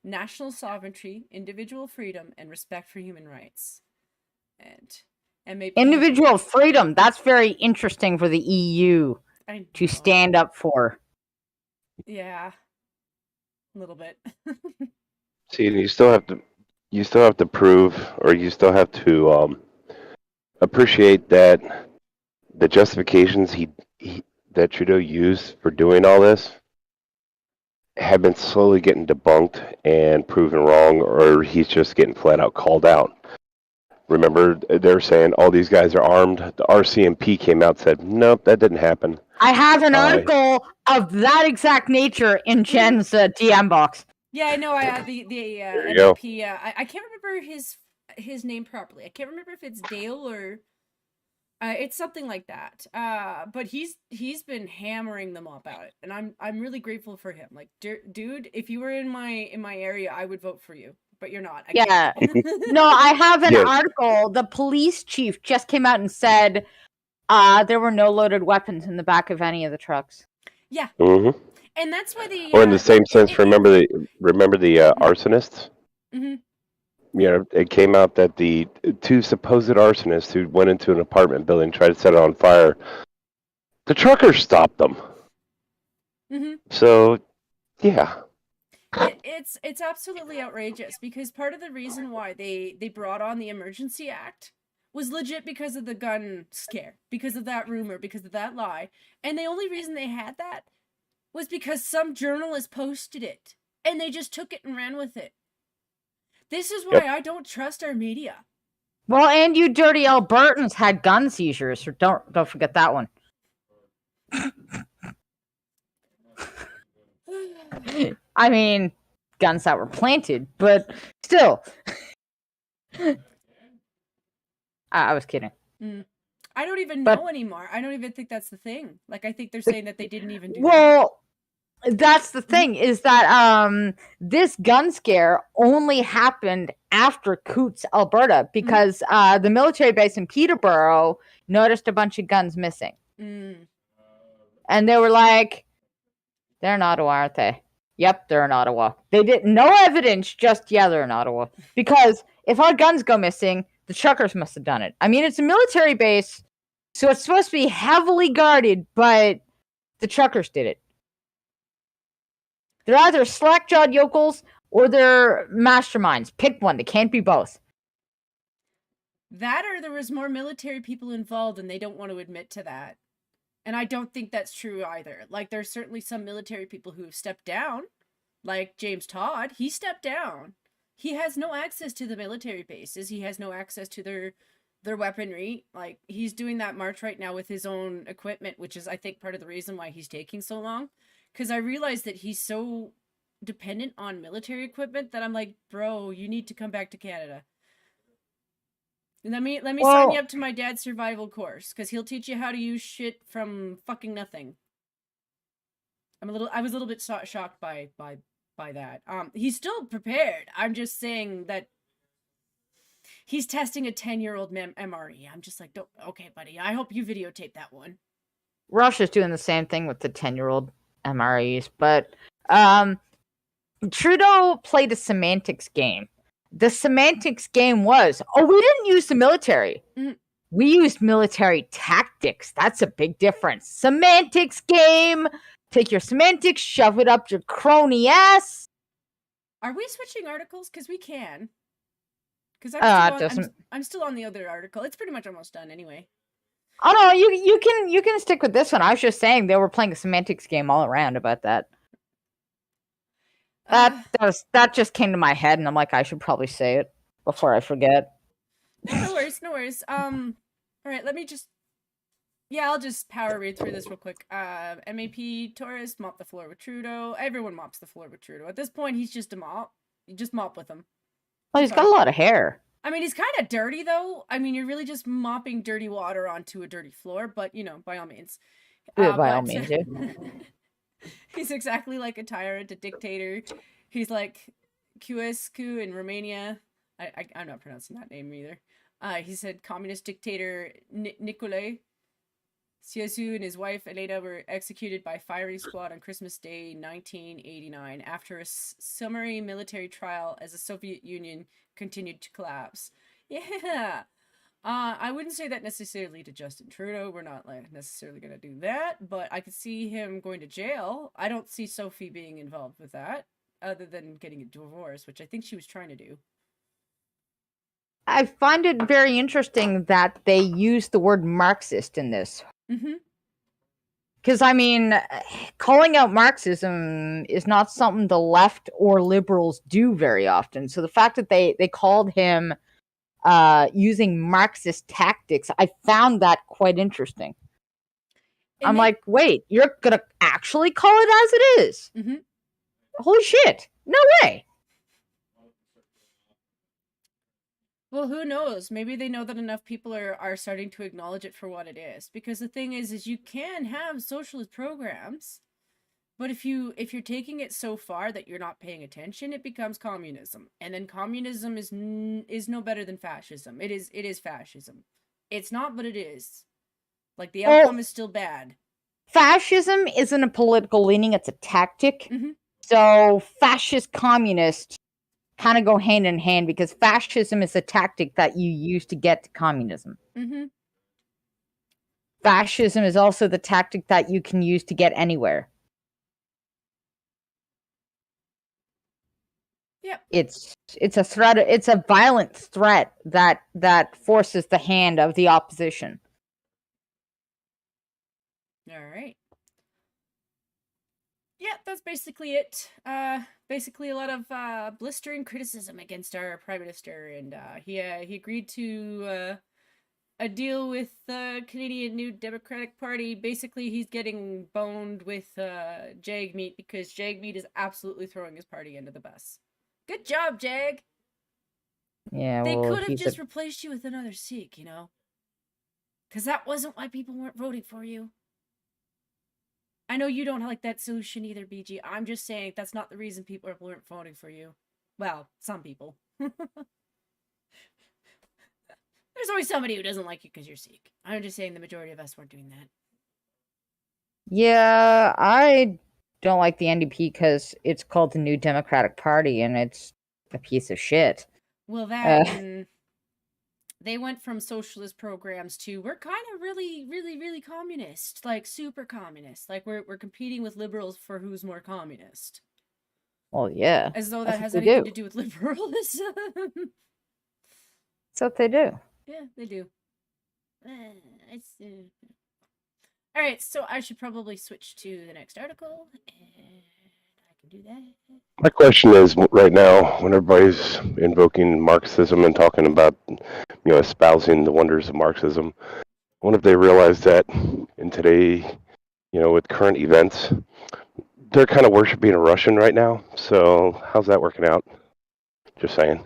national sovereignty, individual freedom, and respect for human rights. And maybe individual freedom. That's very interesting for the EU to stand up for. Yeah, a little bit. See, you still have to prove, or you still have to appreciate that the justifications that Trudeau used for doing all this have been slowly getting debunked and proven wrong, or he's just getting flat out called out. Remember, they're saying all these guys are armed. The RCMP came out and said, nope, that didn't happen. I have an article of that exact nature in Jen's DM box. Yeah, I know. I have the NDP. I can't remember his name properly. I can't remember if it's Dale or it's something like that. But he's been hammering them about it, and I'm really grateful for him. Like, dude, if you were in my area, I would vote for you. But you're not. Yeah. No, I have an article. The police chief just came out and said there were no loaded weapons in the back of any of the trucks. Yeah. Mm-hmm. And that's why the or in the same sense, remember the arsonists? Mm-hmm. You know, it came out that the two supposed arsonists who went into an apartment building, tried to set it on fire, the truckers stopped them. Mm-hmm. So, yeah. It's absolutely outrageous, because part of the reason why they brought on the Emergency Act was legit because of the gun scare, because of that rumor, because of that lie. And the only reason they had that was because some journalist posted it, and they just took it and ran with it. This is why I don't trust our media. Well, and you dirty Albertans had gun seizures, so don't forget that one. I mean, guns that were planted, but still. I was kidding. I don't even know anymore. I don't even think that's the thing. Like, I think they're saying that they didn't even do that. Well, that's the thing, is that this gun scare only happened after Coutts, Alberta, because the military base in Peterborough noticed a bunch of guns missing. And they were like, they're in Ottawa, aren't they? Yep, they're in Ottawa. They did no evidence, just, yeah, they're in Ottawa. Because if our guns go missing, the truckers must have done it. I mean, it's a military base, so it's supposed to be heavily guarded, but the truckers did it. They're either slack-jawed yokels or they're masterminds. Pick one. They can't be both. That or there was more military people involved and they don't want to admit to that. And I don't think that's true either. Like, there's certainly some military people who have stepped down. Like James Todd, he stepped down. He has no access to the military bases. He has no access to their weaponry. Like, he's doing that march right now with his own equipment, which is, I think, part of the reason why he's taking so long. Because I realized that he's so dependent on military equipment that I'm like, bro, you need to come back to Canada. Let me sign you up to my dad's survival course, because he'll teach you how to use shit from fucking nothing. I was a little bit shocked by that. He's still prepared. I'm just saying that he's testing a 10-year-old MRE. I'm just like, okay, buddy. I hope you videotape that one. Russia's doing the same thing with the 10-year-old MREs, but Trudeau played a semantics game. The semantics game was, we didn't use the military. Mm. We used military tactics. That's a big difference. Semantics game. Take your semantics, shove it up your crony ass. Are we switching articles? Because we can. Because I'm still on the other article. It's pretty much almost done anyway. Oh no, you can stick with this one. I was just saying they were playing a semantics game all around about that. That just came to my head, and I'm like, I should probably say it before I forget. No worries. All right, let me just. Yeah, I'll just power read through this real quick. MAP Torres mop the floor with Trudeau. Everyone mops the floor with Trudeau. At this point, he's just a mop. You just mop with him. Well, he's got a lot of hair. I mean, he's kind of dirty, though. I mean, you're really just mopping dirty water onto a dirty floor, but, by all means. By all means, yeah. He's exactly like a tyrant, a dictator. He's like Cuescu in Romania. I'm not pronouncing that name either. He said communist dictator Nicolae Ceausescu and his wife Elena were executed by firing squad on Christmas Day 1989 after a summary military trial as the Soviet Union continued to collapse. Yeah. I wouldn't say that necessarily to Justin Trudeau. We're not necessarily going to do that, but I could see him going to jail. I don't see Sophie being involved with that, other than getting a divorce, which I think she was trying to do. I find it very interesting that they use the word Marxist in this. Mm-hmm. Because, I mean, calling out Marxism is not something the left or liberals do very often. So the fact that they called him using Marxist tactics, I found that quite interesting. I'm like, wait, you're going to actually call it as it is? Mm-hmm. Holy shit. No way. Well, who knows? Maybe they know that enough people are starting to acknowledge it for what it is. Because the thing is you can have socialist programs, but if you're taking it so far that you're not paying attention, it becomes communism. And then communism is no better than fascism. It is fascism. It's not, but it is. Like, the outcome is still bad. Fascism isn't a political leaning, it's a tactic. Mm-hmm. So fascist communist kind of go hand in hand, because fascism is a tactic that you use to get to communism. Mm-hmm. Fascism is also the tactic that you can use to get anywhere. Yep. It's a threat. It's a violent threat that forces the hand of the opposition. All right. Yeah, that's basically it. Basically a lot of blistering criticism against our prime minister, and he agreed to a deal with the Canadian New Democratic Party. Basically, he's getting boned with Jagmeet, because Jagmeet is absolutely throwing his party under the bus. Good job, Jag. Yeah, they could have just replaced you with another Sikh, because that wasn't why people weren't voting for you. I know you don't like that solution either, BG. I'm just saying that's not the reason people weren't voting for you. Well, some people. There's always somebody who doesn't like you because you're Sikh. I'm just saying the majority of us weren't doing that. Yeah, I don't like the NDP because it's called the New Democratic Party, and it's a piece of shit. Well, that they went from socialist programs to we're kind of really, really, really communist, like super communist. Like we're competing with liberals for who's more communist. Well, yeah. As though That's that has what they anything do. to do with liberalism. That's what they do. Yeah, they do. All right, so I should probably switch to the next article, and I can do that. My question is, right now, when everybody's invoking Marxism and talking about, espousing the wonders of Marxism, I wonder if they realize that in today, with current events, they're kind of worshiping a Russian right now. So how's that working out? Just saying.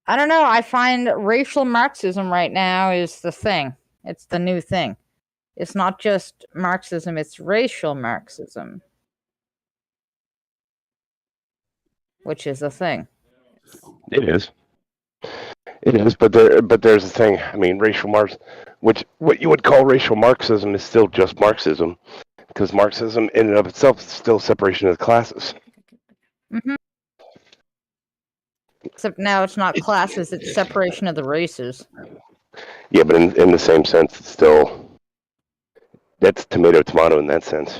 I don't know. I find racial Marxism right now is the thing. It's the new thing. It's not just Marxism, it's racial Marxism, which is a thing. It is. It is, but there's a thing. I mean, racial Marx, what you would call racial Marxism is still just Marxism, because Marxism in and of itself is still separation of the classes. Mm-hmm. Except now it's not classes; it's separation of the races. Yeah, but in the same sense, it's still that's tomato in that sense.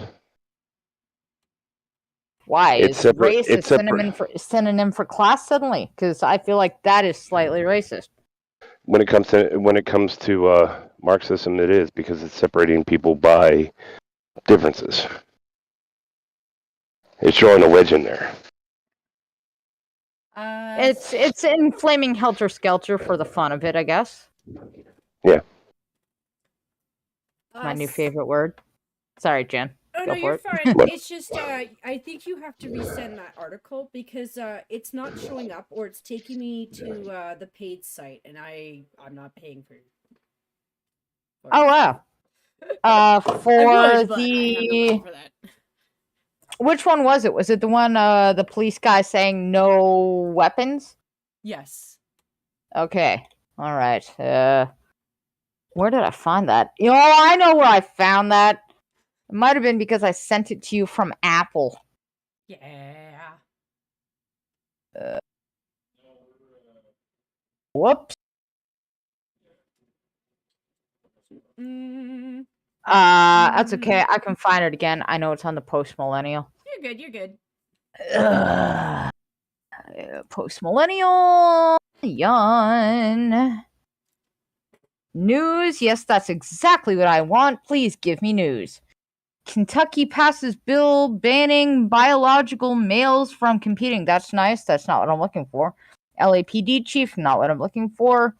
Why It's is separate. race It's a separate. synonym for class suddenly? Because I feel like that is slightly racist. When it comes to Marxism, it is because it's separating people by differences. It's showing a wedge in there. It's inflaming helter skelter for the fun of it, I guess. Yeah. My new favorite word. Sorry, Jen. Oh, Go no, for you're it. fine. It's just, I think you have to resend that article because it's not showing up, or it's taking me to the paid site, and I'm not paying for it. Oh wow. I For would, but I have no money for that. which one was it? Was it the one the police guy saying no weapons? Yes. Okay. All right. Where did I find that? I know where I found that. It might have been because I sent it to you from Apple. Yeah. Whoops. That's okay. I can find it again. I know it's on the Post Millennial. You're good. You're good. Post Millennial. Yawn. News. Yes, that's exactly what I want. Please give me news. Kentucky passes bill banning biological males from competing. That's nice. That's not what I'm looking for. LAPD chief, not what I'm looking for.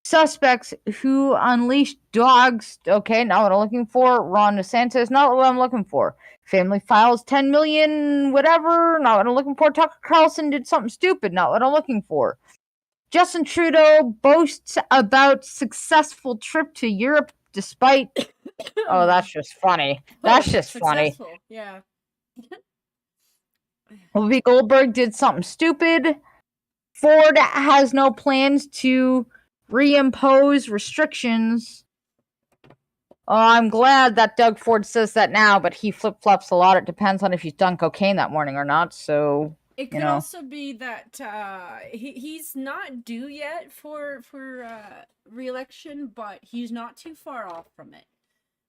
Suspects who unleashed dogs. Okay, not what I'm looking for. Ron DeSantis, not what I'm looking for. Family files 10 million, whatever. Not what I'm looking for. Tucker Carlson did something stupid. Not what I'm looking for. Justin Trudeau boasts about successful trip to Europe despite. Oh, that's just funny. That's just funny. Yeah. Whoopi Goldberg did something stupid. Ford has no plans to reimpose restrictions. I'm glad that Doug Ford says that now, but he flip-flops a lot. It depends on if he's done cocaine that morning or not, so... It could also be that he's not due yet for re-election, but he's not too far off from it.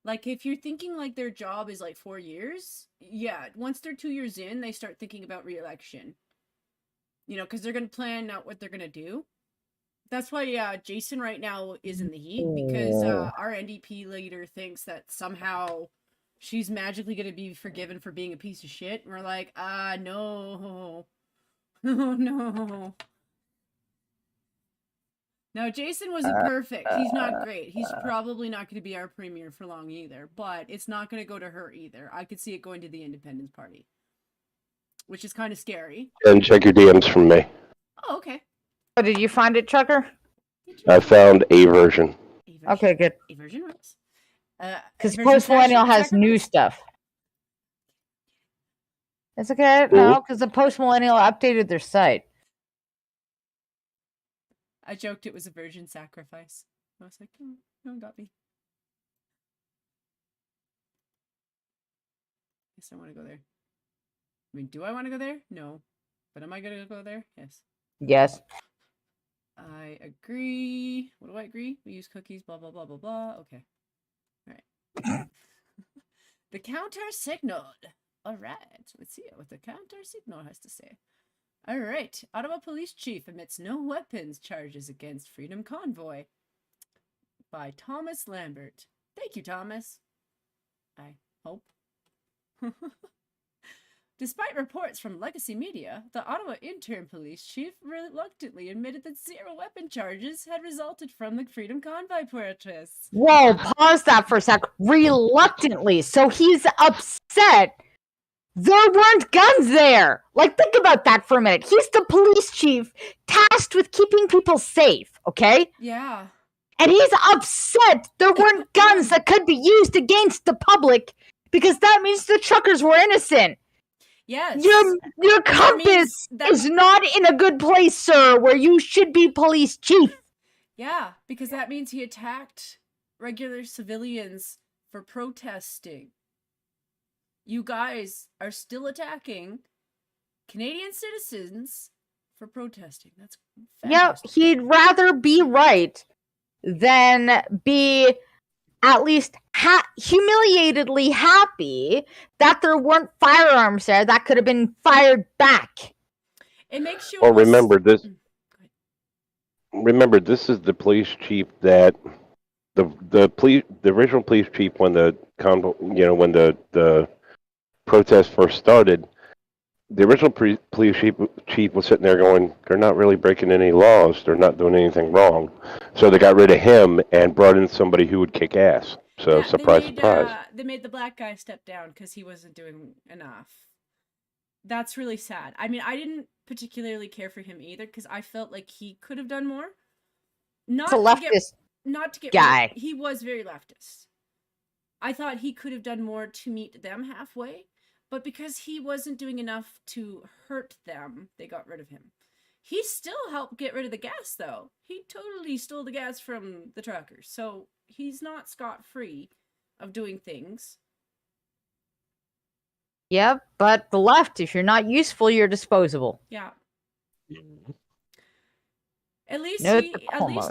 Like, if you're thinking, like, their job is, like, 4 years, yeah, once they're 2 years in, they start thinking about re-election. Because they're going to plan out what they're going to do. That's why Jason right now is in the heat, because our NDP leader thinks that somehow she's magically going to be forgiven for being a piece of shit. And we're like, no. No. No, Jason wasn't perfect. He's not great. He's probably not going to be our premier for long either, but it's not going to go to her either. I could see it going to the Independence Party, which is kind of scary. And check your DMs from me. Oh, okay. Oh, did you find it, Chucker? I found a version. Okay, good. A version works. Because Post Millennial has new stuff. It's okay. No, because the Post Millennial updated their site. I joked it was a virgin sacrifice. I was like, oh, no one got me. Guess I want to go there. I mean, do I want to go there? No. But am I going to go there? Yes. Yes. I agree. What do I agree? We use cookies, blah, blah, blah, blah, blah. Okay. Right. The counter signaled. All right. Let's see what the counter signal has to say. All right. Ottawa Police Chief admits no weapons charges against Freedom Convoy. By Thomas Lambert. Thank you, Thomas. I hope. Despite reports from legacy media, the Ottawa interim police chief reluctantly admitted that 0 weapon charges had resulted from the Freedom Convoy protests. Whoa, pause that for a sec. Reluctantly. So he's upset there weren't guns there. Like, think about that for a minute. He's the police chief tasked with keeping people safe, okay? Yeah. And he's upset there weren't guns that could be used against the public because that means the truckers were innocent. Yes. Your compass is not in a good place, sir, where you should be police chief. Yeah, because that means he attacked regular civilians for protesting. You guys are still attacking Canadian citizens for protesting. That's fantastic. Yeah, he'd rather be right than be at least humiliatedly happy that there weren't firearms there that could have been fired back. It makes you. Well, remember this. Remember, this is the police chief that the original police chief when the protest first started. The original police chief was sitting there going, "They're not really breaking any laws. They're not doing anything wrong." So they got rid of him and brought in somebody who would kick ass. So Yeah, surprise, surprise. They made the black guy step down because he wasn't doing enough. That's really sad. I mean, I didn't particularly care for him either because I felt like he could have done more. Not to get guy. He was very leftist. I thought he could have done more to meet them halfway, but because he wasn't doing enough to hurt them, they got rid of him. He still helped get rid of the gas, though. He totally stole the gas from the truckers, so he's not scot-free of doing things. Yeah, but the left, if you're not useful, you're disposable. Yeah. At least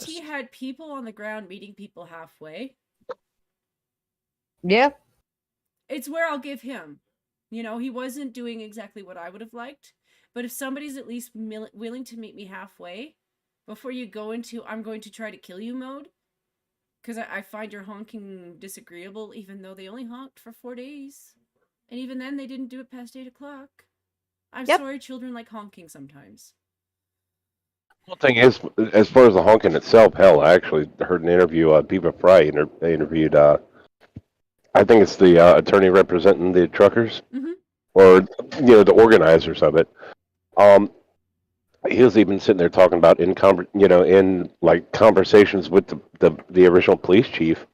he had people on the ground meeting people halfway. Yeah. It's where I'll give him. You know, he wasn't doing exactly what I would have liked, but if somebody's at least willing to meet me halfway before you go into I'm going to try to kill you mode, because I find your honking disagreeable, even though they only honked for 4 days. And even then, they didn't do it past 8 o'clock. I'm sorry, children like honking sometimes. The thing is, as far as the honking itself, hell, I actually heard an interview. Beaver Fry interviewed, I think it's the attorney representing the truckers, or the organizers of it. He was even sitting there talking about in conversations with the original police chief.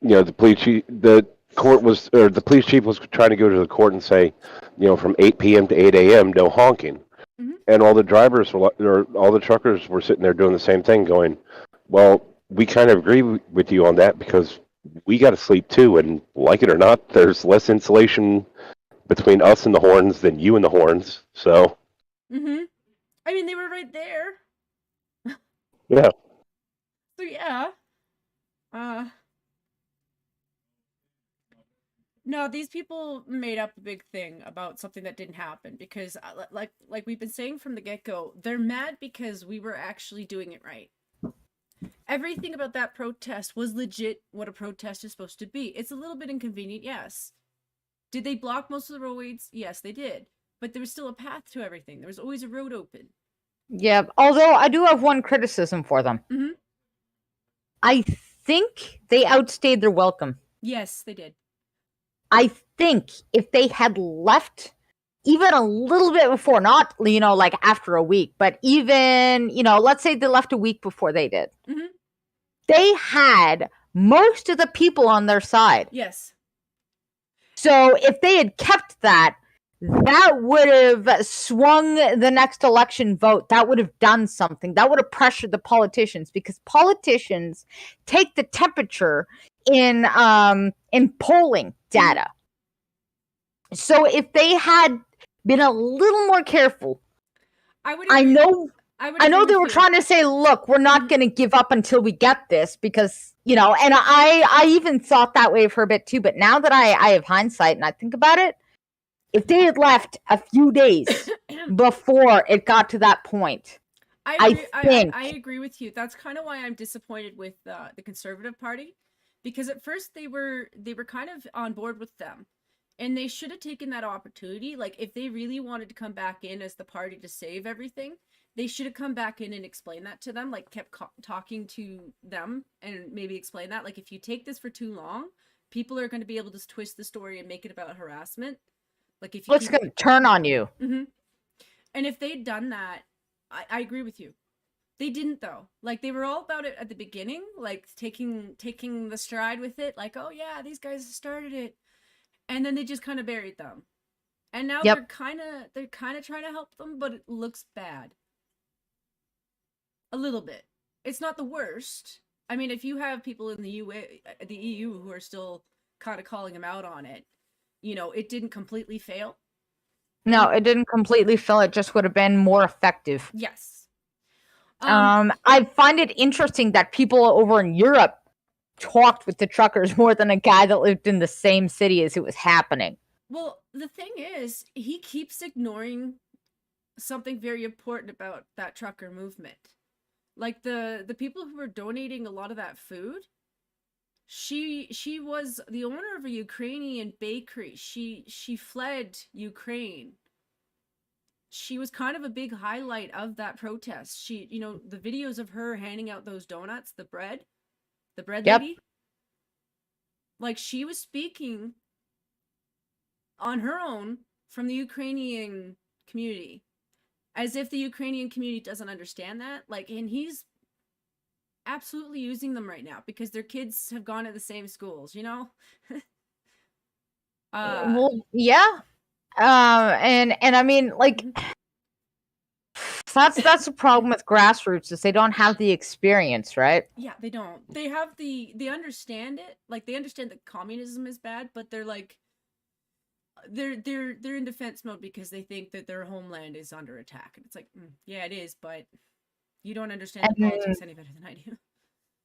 The police chief, the police chief was trying to go to the court and say, from 8 p.m. to 8 a.m. no honking, and all the truckers were sitting there doing the same thing, going, "Well, we kind of agree with you on that because we got to sleep too, and like it or not, there's less insulation between us and the horns than you and the horns." So. I mean, they were right there. Yeah. So yeah. No, these people made up a big thing about something that didn't happen because, like we've been saying from the get-go, they're mad because we were actually doing it right. Everything about that protest was legit what a protest is supposed to be. It's a little bit inconvenient, yes. Did they block most of the roadways? Yes, they did. But there was still a path to everything. There was always a road open. Yeah, although I do have one criticism for them. I think they outstayed their welcome. Yes, they did. I think if they had left even a little bit before, not, like after a week, but even, let's say they left a week before they did. They had most of the people on their side. Yes. So if they had kept that would have swung the next election vote. That would have done something. That would have pressured the politicians because politicians take the temperature in polling data. So if they had been a little more careful, I know they were trying to say, look, we're not going to give up until we get this because you know, and I even thought that way for a bit too. But now that I have hindsight and I think about it, if they had left a few days before it got to that point, I I agree. think I agree with you. That's kind of why I'm disappointed with the Conservative Party, because at first they were kind of on board with them, and they should have taken that opportunity. Like if they really wanted to come back in as the party to save everything, they should have come back in and explained that to them. Like kept talking to them and maybe explain that. Like if you take this for too long, people are going to be able to twist the story and make it about harassment. Like if you looks keep... going to turn on you. Mm-hmm. And if they'd done that, I agree with you. They didn't though. Like they were all about it at the beginning, like taking the stride with it, like, oh yeah, these guys started it. And then they just kind of buried them. And now Yep. they're kind of trying to help them, but it looks bad. A little bit. It's not the worst. I mean, if you have people in the EU who are still kind of calling them out on it, you know, it didn't completely fail. No, it didn't completely fail. It just would have been more effective. Yes. I find it interesting that people over in Europe talked with the truckers more than a guy that lived in the same city as it was happening. Well, the thing is, he keeps ignoring something very important about that trucker movement. Like the people who were donating a lot of that food, she was the owner of a Ukrainian bakery. She fled Ukraine. She was kind of a big highlight of that protest. She, you know, the videos of her handing out those donuts, the bread Yep. lady. Like she was speaking on her own from the Ukrainian community, as if the Ukrainian community doesn't understand that. Like, and he's absolutely using them right now because their kids have gone to the same schools, you know? Well, yeah. And I mean, like, that's the problem with grassroots is they don't have the experience, right? Yeah, they don't. They have they understand it. Like they understand that communism is bad, but they're like they're in defense mode because they think that their homeland is under attack. And it's like, yeah, it is, but you don't understand the politics any better than I do.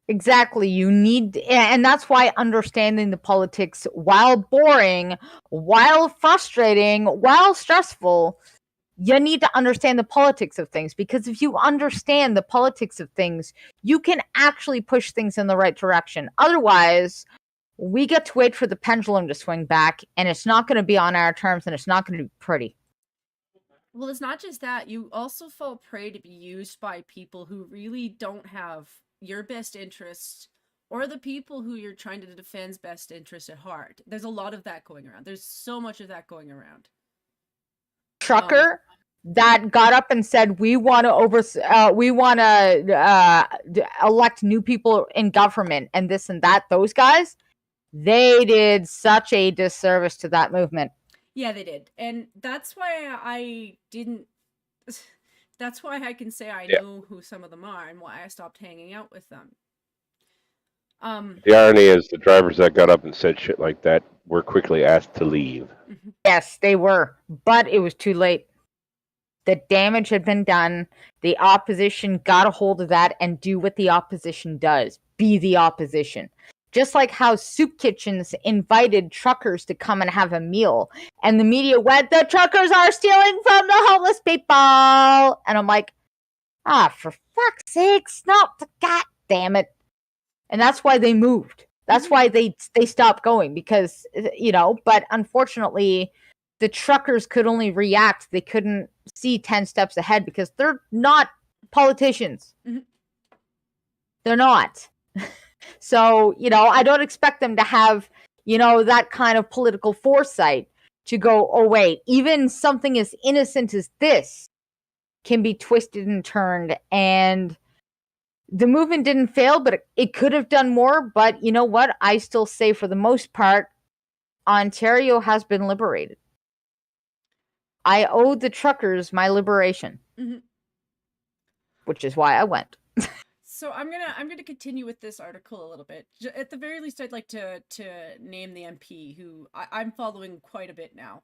Exactly. You need, and that's why understanding the politics, while boring, while frustrating, while stressful, you need to understand the politics of things. Because if you understand the politics of things, you can actually push things in the right direction. Otherwise, we get to wait for the pendulum to swing back, and it's not going to be on our terms, and it's not going to be pretty. Well, it's not just that. You also fall prey to be used by people who really don't have your best interest or the people who you're trying to defend's best interest at heart. There's a lot of that going around. There's so much of that going around. Trucker that got up and said, we want to elect new people in government and this and that. Those guys, they did such a disservice to that movement. Yeah, they did. And that's why I didn't... That's why I can say I know who some of them are and why I stopped hanging out with them. The irony is the drivers that got up and said shit like that were quickly asked to leave. Yes, they were, but it was too late. The damage had been done. The opposition got a hold of that and do what the opposition does. Be the opposition. Just like how soup kitchens invited truckers to come and have a meal. And the media went, the truckers are stealing from the homeless people. And I'm like, for fuck's sakes, not the god damn it. And that's why they moved. That's why they stopped going because, you know, but unfortunately, the truckers could only react. They couldn't see 10 steps ahead because they're not politicians. Mm-hmm. They're not. So, you know, I don't expect them to have, you know, that kind of political foresight to go, oh, wait, even something as innocent as this can be twisted and turned. And the movement didn't fail, but it could have done more. But you know what? I still say for the most part, Ontario has been liberated. I owe the truckers my liberation, which is why I went. So I'm gonna continue with this article a little bit. At the very least, I'd like to name the MP who I'm following quite a bit now.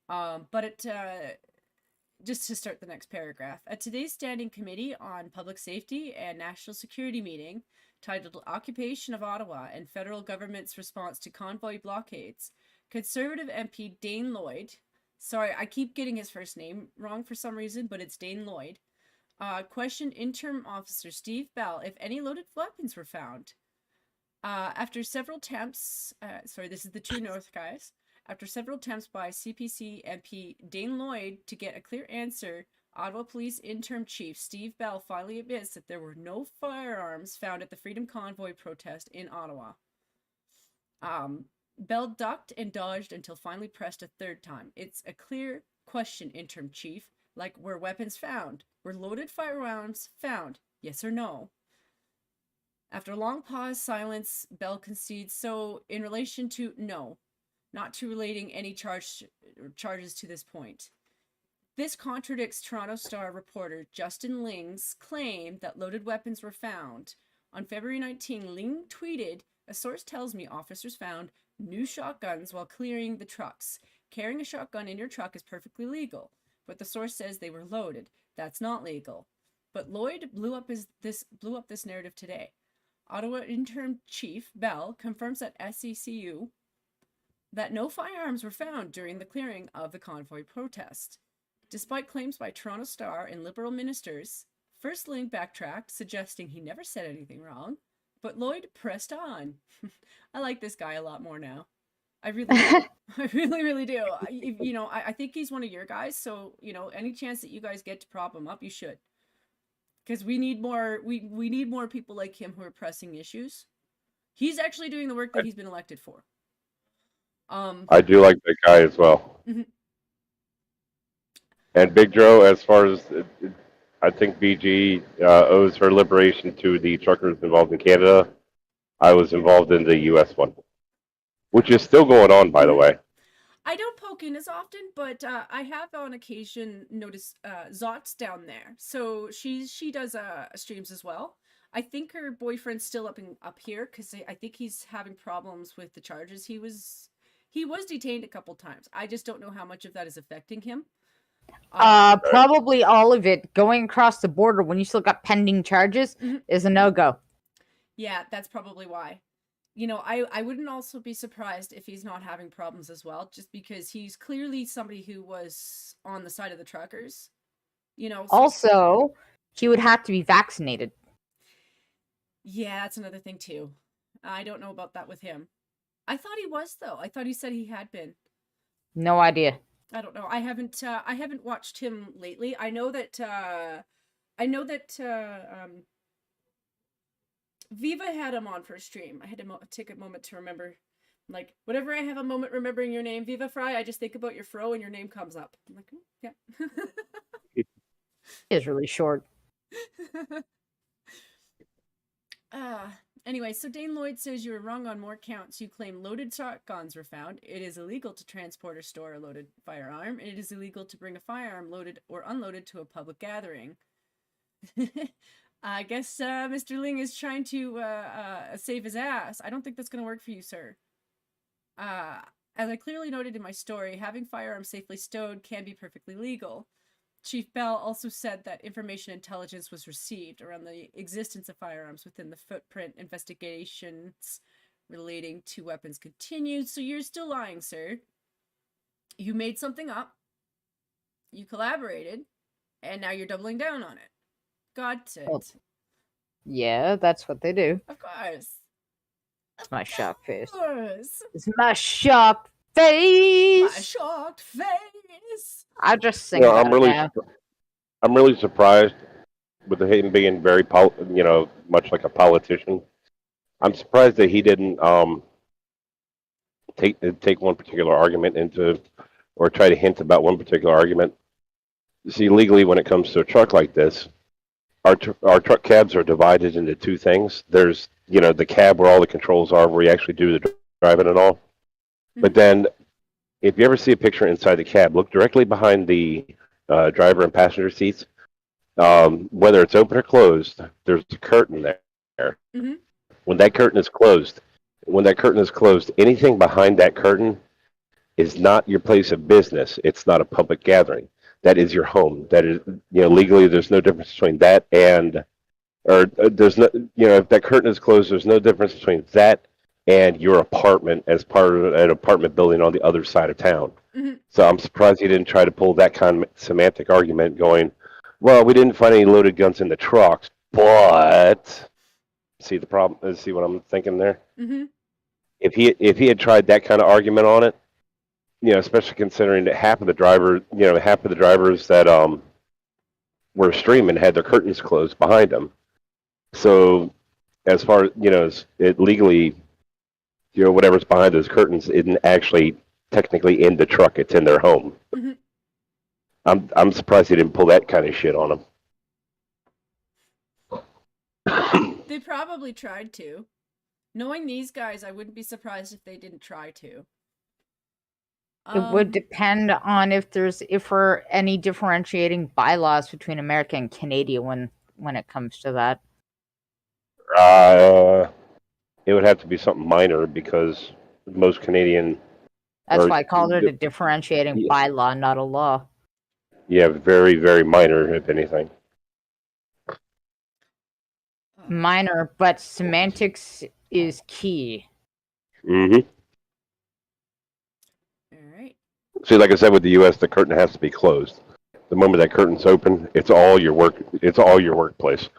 But just to start the next paragraph, at today's Standing Committee on Public Safety and National Security meeting, titled Occupation of Ottawa and Federal Government's Response to Convoy Blockades, Conservative MP Dane Lloyd, sorry, I keep getting his first name wrong for some reason, but it's Dane Lloyd, questioned interim officer Steve Bell if any loaded weapons were found. After several attempts, sorry, this is the True North, guys. After several attempts by CPC MP Dane Lloyd to get a clear answer, Ottawa Police Interim Chief Steve Bell finally admits that there were no firearms found at the Freedom Convoy protest in Ottawa. Bell ducked and dodged until finally pressed a third time. It's a clear question, Interim Chief. Like, were weapons found? Were loaded firearms found? Yes or no? After a long pause, silence, Bell concedes. So, in relation to no, not to relating any charges to this point. This contradicts Toronto Star reporter Justin Ling's claim that loaded weapons were found. On February 19, Ling tweeted, "A source tells me officers found new shotguns while clearing the trucks. Carrying a shotgun in your truck is perfectly legal, but the source says they were loaded. That's not legal." But Lloyd blew up this narrative today. Ottawa Interim Chief Bell confirms at SECU that no firearms were found during the clearing of the convoy protest. Despite claims by Toronto Star and Liberal ministers, first Ling backtracked, suggesting he never said anything wrong, but Lloyd pressed on. I like this guy a lot more now. I really do. I really do. I think he's one of your guys, so, any chance that you guys get to prop him up, you should. Because we need more people like him who are pressing issues. He's actually doing the work that he's been elected for. I do like that guy as well. Mhm. And Big Joe, as far as I think BG owes her liberation to the truckers involved in Canada. I was involved in the U.S. one, which is still going on, by the way. I don't poke in as often, but I have on occasion noticed Zot's down there. So she does streams as well. I think her boyfriend's still up here because I think he's having problems with the charges. He was detained a couple times. I just don't know how much of that is affecting him. Probably all of it. Going across the border when you still got pending charges is a no-go. Yeah, that's probably why. I wouldn't also be surprised if he's not having problems as well, just because he's clearly somebody who was on the side of the truckers. Also, he would have to be vaccinated. Yeah, that's another thing too. I don't know about that with him. I thought he was, though. I thought he said he had been. No idea. I don't know. I haven't watched him lately. I know that Viva had him on for a stream. I had to take a moment to remember. Like, whenever I have a moment remembering your name, Viva Fry, I just think about your fro and your name comes up. I'm like, yeah. It is really short. Anyway, so Dane Lloyd says you were wrong on more counts. You claim loaded shotguns were found. It is illegal to transport or store a loaded firearm. It is illegal to bring a firearm loaded or unloaded to a public gathering. I guess Mr. Ling is trying to save his ass. I don't think that's going to work for you, sir. As I clearly noted in my story, having firearms safely stowed can be perfectly legal. Chief Bell also said that information intelligence was received around the existence of firearms within the footprint. Investigations relating to weapons continued. So you're still lying, sir. You made something up. You collaborated. And now you're doubling down on it. Got it. Well, yeah, that's what they do. Of course. It's my shocked face. Of course. It's my shocked face. My shocked face. I just sing. I'm really surprised with him being very, much like a politician. I'm surprised that he didn't take one particular argument into, or try to hint about one particular argument. See, legally, when it comes to a truck like this, our truck cabs are divided into two things. There's, the cab where all the controls are, where you actually do the driving and all. But then, if you ever see a picture inside the cab, look directly behind the driver and passenger seats. Whether it's open or closed, there's a curtain there. Mm-hmm. When that curtain is closed, anything behind that curtain is not your place of business. It's not a public gathering. That is your home. That is, legally, there's no difference between that and or there's no, if that curtain is closed, there's no difference between that and your apartment as part of an apartment building on the other side of town. Hmm. So I'm surprised he didn't try to pull that kind of semantic argument, going, "Well, we didn't find any loaded guns in the trucks, but see the problem. See what I'm thinking there? Hmm. If he had tried that kind of argument on it, especially considering that half of the drivers that were streaming had their curtains closed behind them. So as far as it legally, whatever's behind those curtains isn't actually technically in the truck; it's in their home. Hmm. I'm surprised he didn't pull that kind of shit on them. They probably tried to. Knowing these guys, I wouldn't be surprised if they didn't try to. It would depend on if we're any differentiating bylaws between America and Canada when it comes to that. It would have to be something minor because most Canadian. That's why I called it a differentiating bylaw, not a law. Yeah, very, very minor, if anything. Minor, but semantics is key. Mm-hmm. All right. See, like I said, with the U.S., the curtain has to be closed. The moment that curtain's open, it's all your work. It's all your workplace.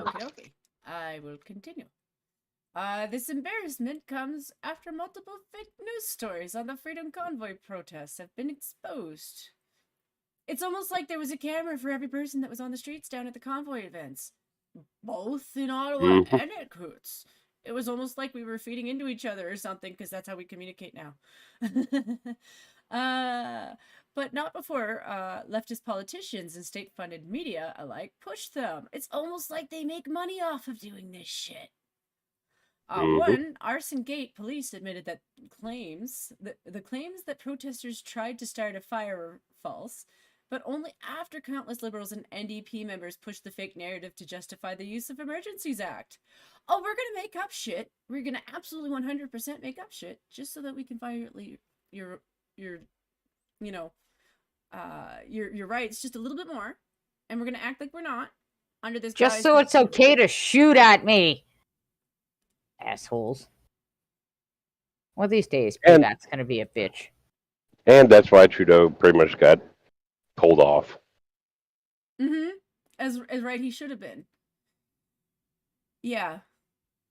Okay. I will continue. This embarrassment comes after multiple fake news stories on the Freedom Convoy protests have been exposed. It's almost like there was a camera for every person that was on the streets down at the convoy events, both in Ottawa and at Coots. It was almost like we were feeding into each other or something, because that's how we communicate now. But not before leftist politicians and state-funded media alike push them. It's almost like they make money off of doing this shit. One, Arson Gate police admitted that the claims that protesters tried to start a fire were false, but only after countless Liberals and NDP members pushed the fake narrative to justify the use of Emergencies Act. Oh, we're gonna make up shit. We're gonna absolutely 100% make up shit just so that we can violate your rights just a little bit more, and we're gonna act like we're not under this. Just so it's okay to shoot at me, assholes. One of these days, that's gonna be a bitch. And that's why Trudeau pretty much got pulled off. Mm-hmm. As right he should have been. Yeah.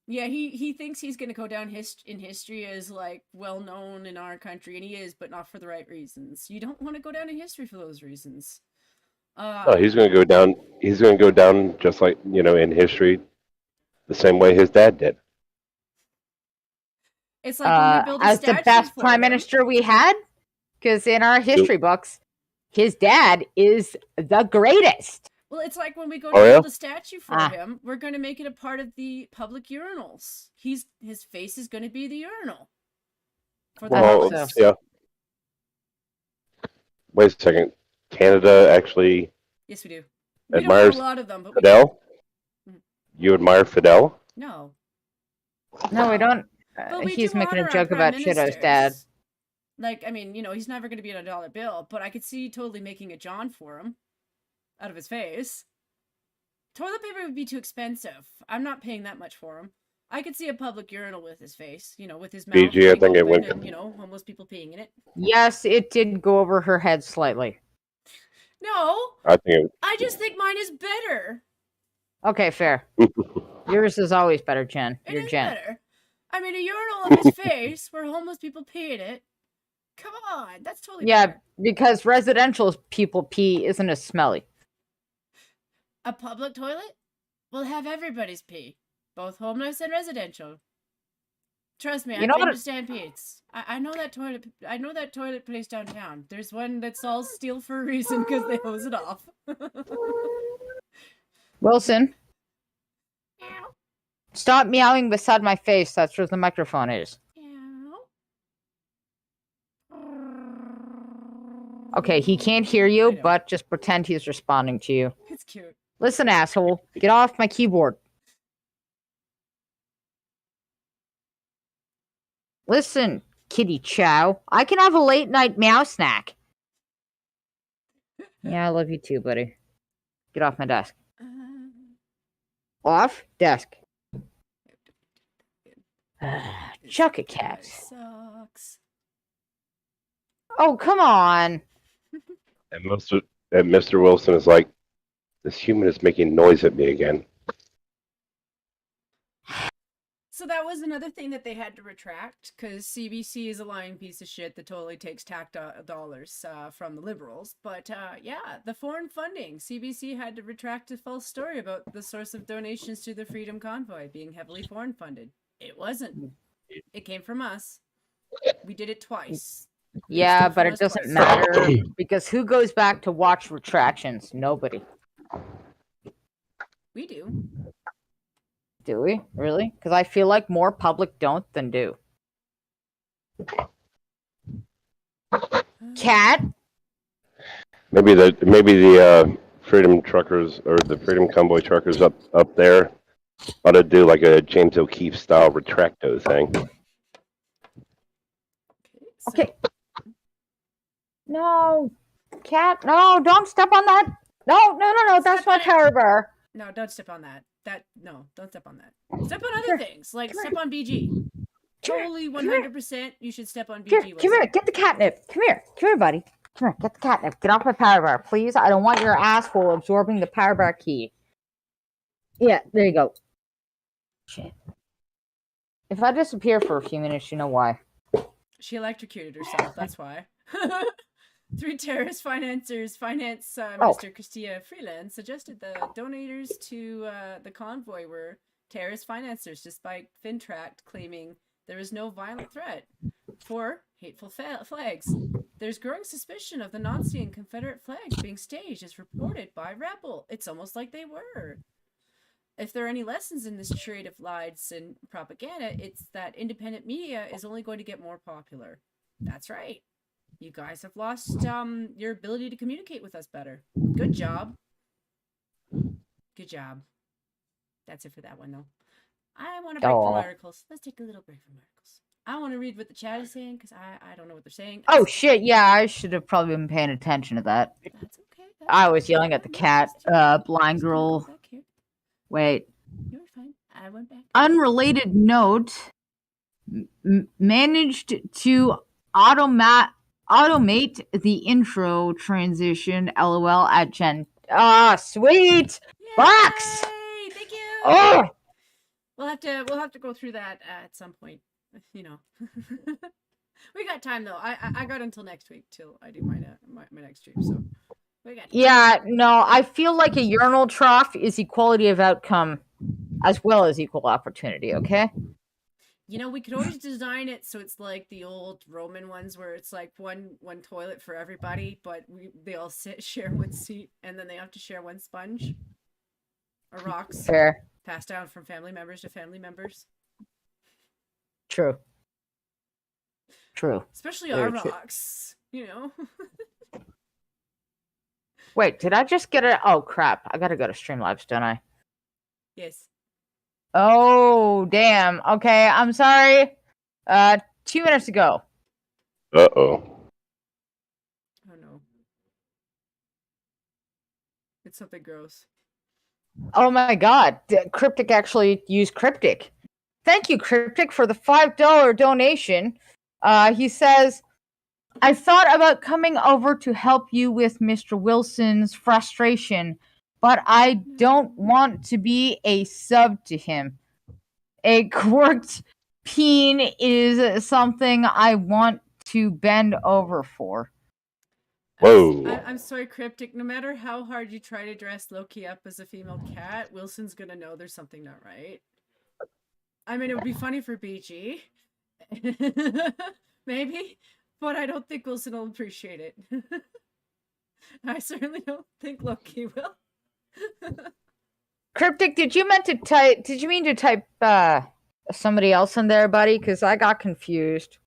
Yeah, he thinks he's going to go down in history as, like, well-known in our country, and he is, but not for the right reasons. You don't want to go down in history for those reasons. He's going to go down. He's going to go down just like, in history, the same way his dad did. It's like when we build a as statue the best for prime him. minister we had, because in our history books, his dad is the greatest. Well, it's like when we go to build a statue for him, we're going to make it a part of the public urinals. His face is going to be the urinal. Yeah. Wait a second. Canada actually. Yes, we do. We don't have a lot of them, but Fidel. You admire Fidel? No. No, we don't. But He's making a joke about Trudeau's dad. Like, I mean, he's never going to be on a dollar bill, but I could see totally making a John for him. Out of his face. Toilet paper would be too expensive. I'm not paying that much for him. I could see a public urinal with his face, with his mouth BG, I think it went. And, homeless people peeing in it. Yes, it did go over her head slightly. No, I just think mine is better. Okay, fair. Yours is always better, Jen. You're Jen. Better. I mean, a urinal of his face where homeless people pee in it. Come on, that's totally better. Because residential people pee isn't as smelly. A public toilet will have everybody's pee, both homeless and residential. Trust me, I've been to Stampedes. I know that toilet. I know that toilet place downtown. There's one that's all steel for a reason because they hose it off. Wilson, stop meowing beside my face. That's where the microphone is. Okay, he can't hear you, but just pretend he's responding to you. It's cute. Listen, asshole, get off my keyboard. Listen, kitty chow, I can have a late night meow snack. Yeah, I love you too, buddy. Get off my desk. Uh, Off desk. this Chuck it, guy cat. sucks. Oh, come on. And Mr. Wilson is like, this human is making noise at me again. So that was another thing that they had to retract because CBC is a lying piece of shit that totally takes tax dollars from the liberals. But yeah, the foreign funding. CBC had to retract a false story about the source of donations to the Freedom Convoy being heavily foreign funded. It wasn't. It came from us. We did it twice. Yeah, Stole but from it us doesn't twice. matter because who goes back to watch retractions? Nobody. We do. Do we? Really? Because I feel like more public don't than do. Cat? Maybe the Freedom Truckers or the Freedom Convoy Truckers up there ought to do like a James O'Keefe style retracto thing. So, Okay. No. Cat? No, don't step on that. No. That's Step my on it. power bar. No, don't step on that. No, don't step on that. Step on Here, other things, like come step on BG. Come here, Totally come here. 100% you should step on Here, BG. come here. Get the catnip. Come here, buddy. Come here, get the catnip. Get off my power bar, please. I don't want your asshole absorbing the power bar key. Yeah, there you go. Shit. If I disappear for a few minutes, you know why. She electrocuted herself, that's why. 3 terrorist financiers Minister Cristia Freeland suggested the donators to the convoy were terrorist financiers, despite FinTract claiming there is no violent threat. 4 hateful flags. There's growing suspicion of the Nazi and Confederate flags being staged as reported by Rebel. It's almost like they were. If there are any lessons in this trade of lies and propaganda, it's that independent media is only going to get more popular. That's right. You guys have lost your ability to communicate with us better. Good job. Good job. That's it for that one, though. I want to break from articles. Let's take a little break from articles. I want to read what the chat is saying because I don't know what they're saying. Oh shit! Yeah, I should have probably been paying attention to that. That's okay. I was yelling at the cat. Blind girl. Wait. You were fine. I went back. Unrelated note. Managed to automate the intro transition. LOL at Gen. Ah, sweet. Yay! Box. Thank you. Oh. We'll have to go through that at some point. You know. We got time though. I got until next week till I do my next stream. So we got time. Yeah, no, I feel like a urinal trough is equality of outcome as well as equal opportunity, okay? You know, we could always design it so it's like the old Roman ones where it's like one toilet for everybody, but they all share one seat and then they have to share one sponge or rocks. Fair. Passed down from family members to family members. True. Especially our rocks, you know. Wait, did I just get it? Oh crap! I gotta go to Streamlabs, don't I? Yes. Oh damn. Okay, I'm sorry. 2 minutes ago. Uh-oh. Oh no. It's something gross. Oh my god! Cryptic actually used Cryptic. Thank you, Cryptic, for the $5 donation. He says, I thought about coming over to help you with Mr. Wilson's frustration, but I don't want to be a sub to him. A quirked peen is something I want to bend over for. Whoa. I'm sorry, Cryptic. No matter how hard you try to dress Loki up as a female cat, Wilson's gonna know there's something not right. I mean, it would be funny for BG. Maybe. But I don't think Wilson will appreciate it. I certainly don't think Loki will. Cryptic, did you mean to type somebody else in there, buddy? Because I got confused.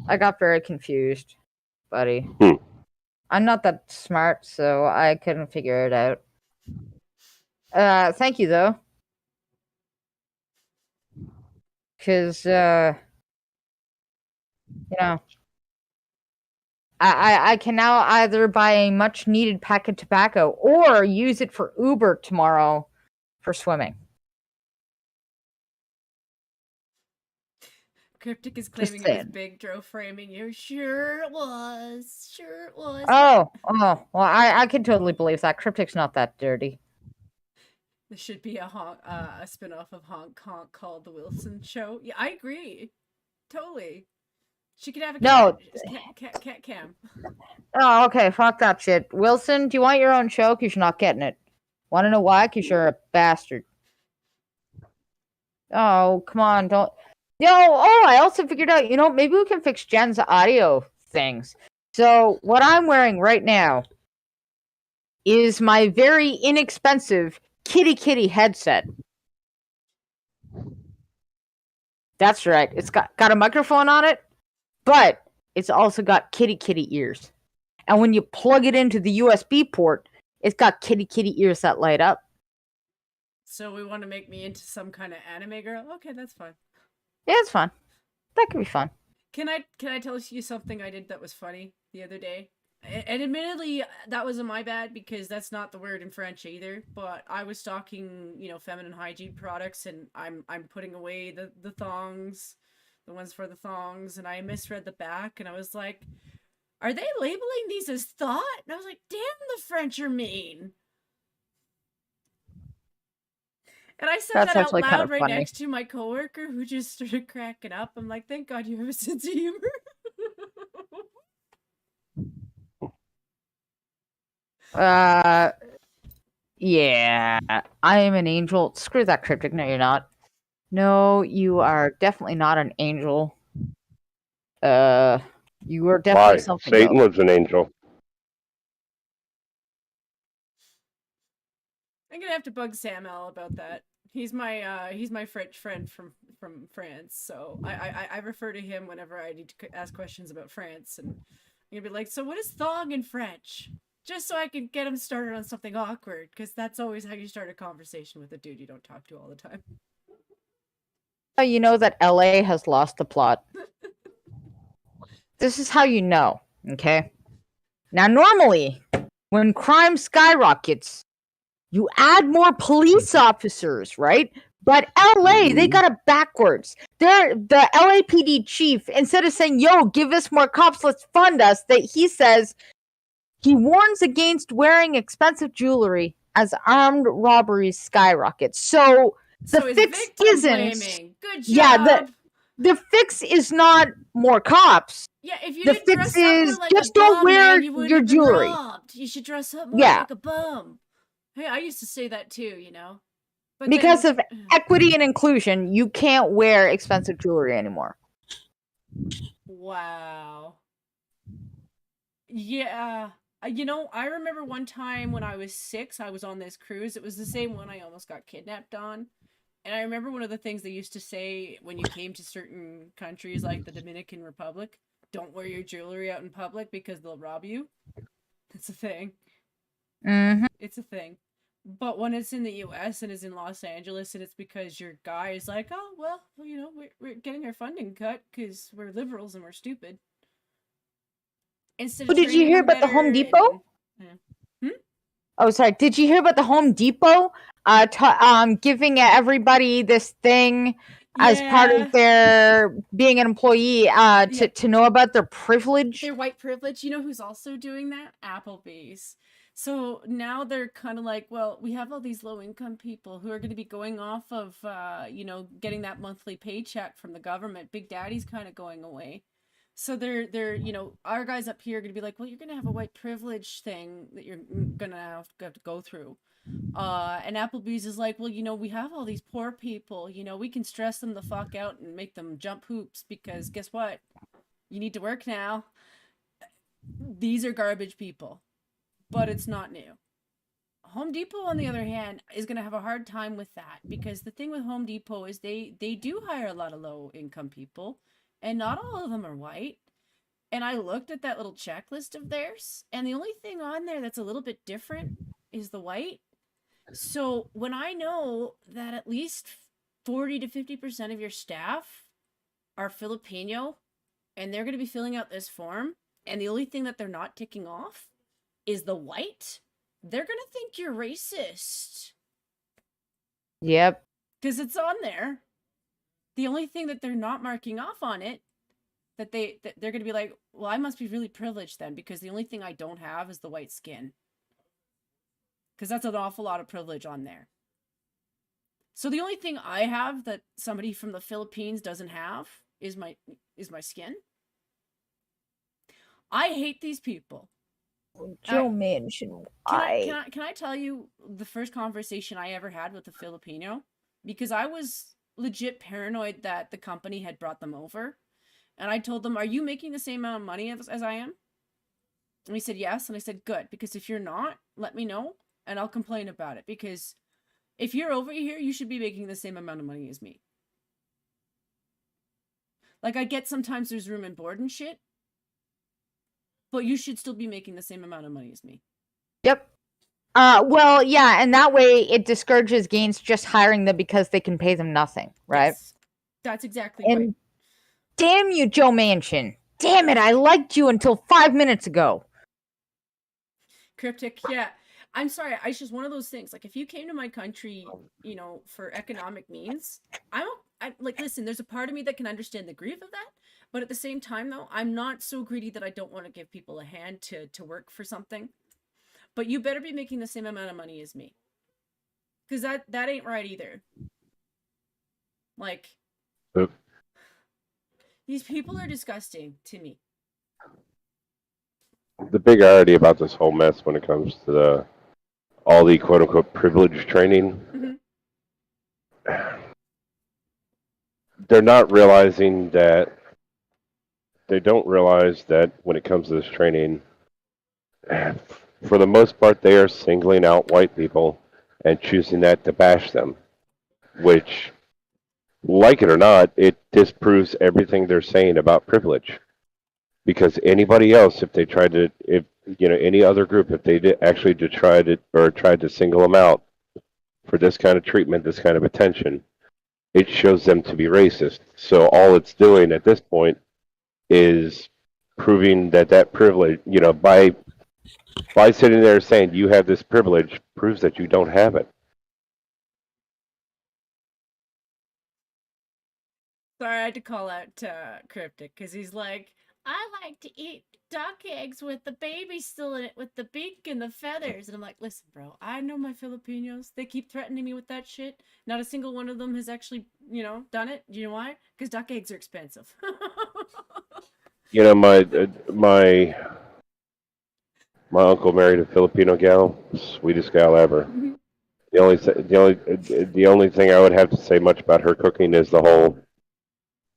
I got very confused, buddy. I'm not that smart, so I couldn't figure it out. Thank you, though. Because, you know, I can now either buy a much needed pack of tobacco or use it for Uber tomorrow for swimming. Cryptic is Just claiming it was saying. Big Dro framing you. Sure it was. Sure it was. Oh, well, I can totally believe that. Cryptic's not that dirty. There should be a spin-off of Honk Honk called The Wilson Show. Yeah, I agree. Totally. She could have a No. cat cam. Oh, okay, fuck that shit. Wilson, do you want your own show? Because you're not getting it. Want to know why? Because you're a bastard. Oh, come on, don't. Yo, I also figured out, maybe we can fix Jen's audio things. So, what I'm wearing right now is my very inexpensive kitty headset. That's right. It's got a microphone on it, but it's also got kitty ears. And when you plug it into the USB port, it's got kitty ears that light up. So we want to make me into some kind of anime girl? Okay, that's fine. Yeah, it's fun. That could be fun. Can I tell you something I did that was funny the other day? And admittedly, that wasn't my bad because that's not the word in French either. But I was stocking, feminine hygiene products, and I'm putting away the thongs, the ones for the thongs, and I misread the back, and I was like, "Are they labeling these as thought?" And I was like, "Damn, the French are mean." And I said That's that out actually loud kind of right funny. next to my coworker, who just started cracking up. I'm like, "Thank God you have a sense of humor." Yeah, I am an angel. Screw that, Cryptic. No, you're not. No, you are definitely not an angel. You are definitely Why? something Satan else. was an angel. I'm gonna have to bug Sam L about that. He's my French friend from France, so I refer to him whenever I need to ask questions about France, and I'm gonna be like, "So what is thong in French?" Just so I can get him started on something awkward, because that's always how you start a conversation with a dude you don't talk to all the time. You know that LA has lost the plot. This is how you know, okay? Now, normally, when crime skyrockets, you add more police officers, right? But LA, they got it backwards. The LAPD chief, instead of saying, "Yo, give us more cops, let's fund us," he says he warns against wearing expensive jewelry as armed robberies skyrocket. So the So it's fix victim isn't. blaming. Good job. Yeah, the fix is not more cops. Yeah, if you The didn't fix dress up more is like just a don't bum, wear man, you wouldn't your have been jewelry. robbed. You should dress up more Yeah. like a bum. Hey, I used to say that too, But Because then, of equity and inclusion, you can't wear expensive jewelry anymore. wow. Yeah. I remember one time when I was 6, I was on this cruise. It was the same one I almost got kidnapped on. And I remember one of the things they used to say when you came to certain countries like the Dominican Republic, don't wear your jewelry out in public because they'll rob you. That's a thing. Mm-hmm. It's a thing. But when it's in the US and is in Los Angeles and it's because your guy is like, "Oh, well, we're getting our funding cut because we're liberals and we're stupid." Instead of Did you treating hear them about the Home better Depot? Oh, sorry. Did you hear about the Home Depot? Giving everybody this thing as part of their being an employee. To know about their privilege. Their white privilege. You know who's also doing that? Applebee's. So now they're kind of like, well, we have all these low income people who are going to be going off of, getting that monthly paycheck from the government. Big Daddy's kind of going away. So they're, our guys up here are going to be like, well, you're going to have a white privilege thing that you're going to have to go through. And Applebee's is like, well, we have all these poor people, we can stress them the fuck out and make them jump hoops because guess what? You need to work now. These are garbage people. But it's not new. Home Depot, on the other hand, is going to have a hard time with that because the thing with Home Depot is they do hire a lot of low income people, and not all of them are white. And I looked at that little checklist of theirs, and the only thing on there that's a little bit different is the white. So when I know that at least 40 to 50% of your staff are Filipino, and they're going to be filling out this form, and the only thing that they're not ticking off is the white, they're gonna think you're racist. Yep. Because it's on there. The only thing that they're not marking off on it, that they're gonna be like, well, I must be really privileged then, because the only thing I don't have is the white skin. Because that's an awful lot of privilege on there. So the only thing I have that somebody from the Philippines doesn't have is my skin. I hate these people. Joe Manchin, Can I tell you the first conversation I ever had with a Filipino? Because I was legit paranoid that the company had brought them over. And I told them, are you making the same amount of money as I am? And he said, yes. And I said, good. Because if you're not, let me know and I'll complain about it. Because if you're over here, you should be making the same amount of money as me. Like, I get sometimes there's room and board and shit, but you should still be making the same amount of money as me. Yep. Well, yeah, and that way it discourages gains just hiring them because they can pay them nothing, right? Yes, that's exactly And right. damn you, Joe Manchin. Damn it, I liked you until 5 minutes ago. Cryptic, yeah. I'm sorry, it's just one of those things. Like, if you came to my country, you know, for economic means, I like, listen, there's a part of me that can understand the grief of that, but at the same time, though, I'm not so greedy that I don't want to give people a hand to work for something. But you better be making the same amount of money as me. Because that ain't right either. Like, Oop. These people are disgusting to me. The big irony about this whole mess when it comes to all the quote unquote privilege training, they're not realizing that they don't realize that when it comes to this training, for the most part, they are singling out white people and choosing that to bash them, which, like it or not, it disproves everything they're saying about privilege. Because anybody else, if they tried to, if you know, any other group, if they did actually tried to single them out for this kind of treatment, this kind of attention, it shows them to be racist. So all it's doing at this point is proving that privilege, you know, by sitting there saying you have this privilege, proves that you don't have it. Sorry, I had to call out Cryptic because he's like, I like to eat duck eggs with the baby still in it, with the beak and the feathers. And I'm like, listen, bro, I know my Filipinos. They keep threatening me with that shit. Not a single one of them has actually, you know, done it. Do you know why? Because duck eggs are expensive. You know, my uncle married a Filipino gal, sweetest gal ever. The only thing I would have to say much about her cooking is the whole,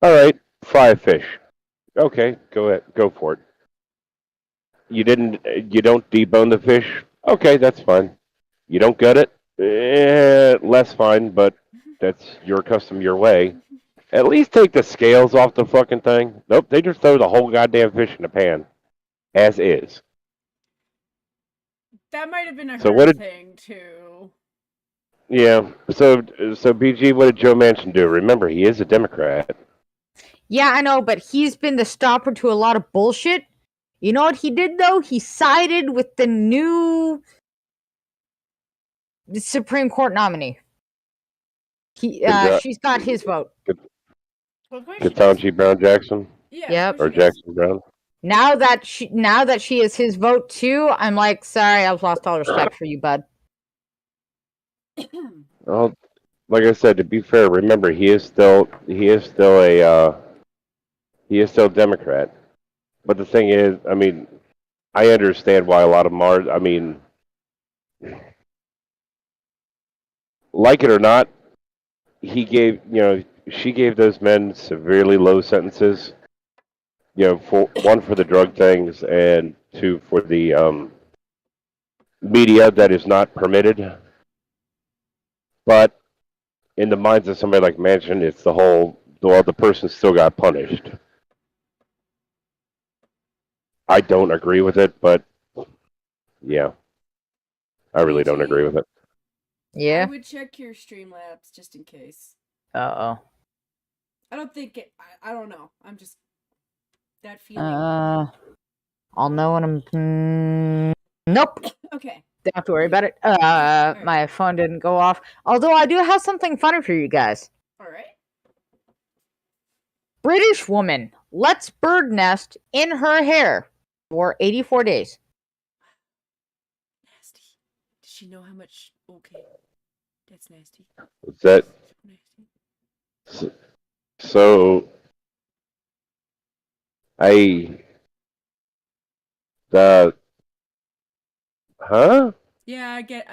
all right, fry a fish. Okay, go ahead, go for it. You don't debone the fish. Okay, that's fine. You don't gut it. Less fine, but that's your custom, your way. At least take the scales off the fucking thing. Nope, they just throw the whole goddamn fish in the pan, as is. That might have been a So her thing too. Yeah. So BG, what did Joe Manchin do? Remember, he is a Democrat. Yeah, I know, but he's been the stopper to a lot of bullshit. You know what he did, though? He sided with the new Supreme Court nominee. She's got his vote. Ketanji Brown Jackson? Yeah. Yep. Or Jackson Brown? Now that she is his vote too, I'm like, sorry, I've lost all respect for you, bud. Well, like I said, to be fair, remember he is still a Democrat. But the thing is, I mean, I understand why a lot of Mars. I mean, like it or not, she gave those men severely low sentences. You know, for one for the drug things, and two for the media that is not permitted. But in the minds of somebody like Manchin, it's the person still got punished. I don't agree with it, but yeah, I really don't agree with it. Yeah. I would check your Streamlabs just in case. Uh-oh. I don't think it. I don't know. I'm just that feeling. I'll know when I'm. Nope. Okay. Don't have to worry about it. Alright. My phone didn't go off. Although I do have something funny for you guys. All right. British woman lets bird nest in her hair for 84 days. Nasty. Does she know how much? Okay. That's nasty. Is that Nasty. so? The huh? Yeah, I get.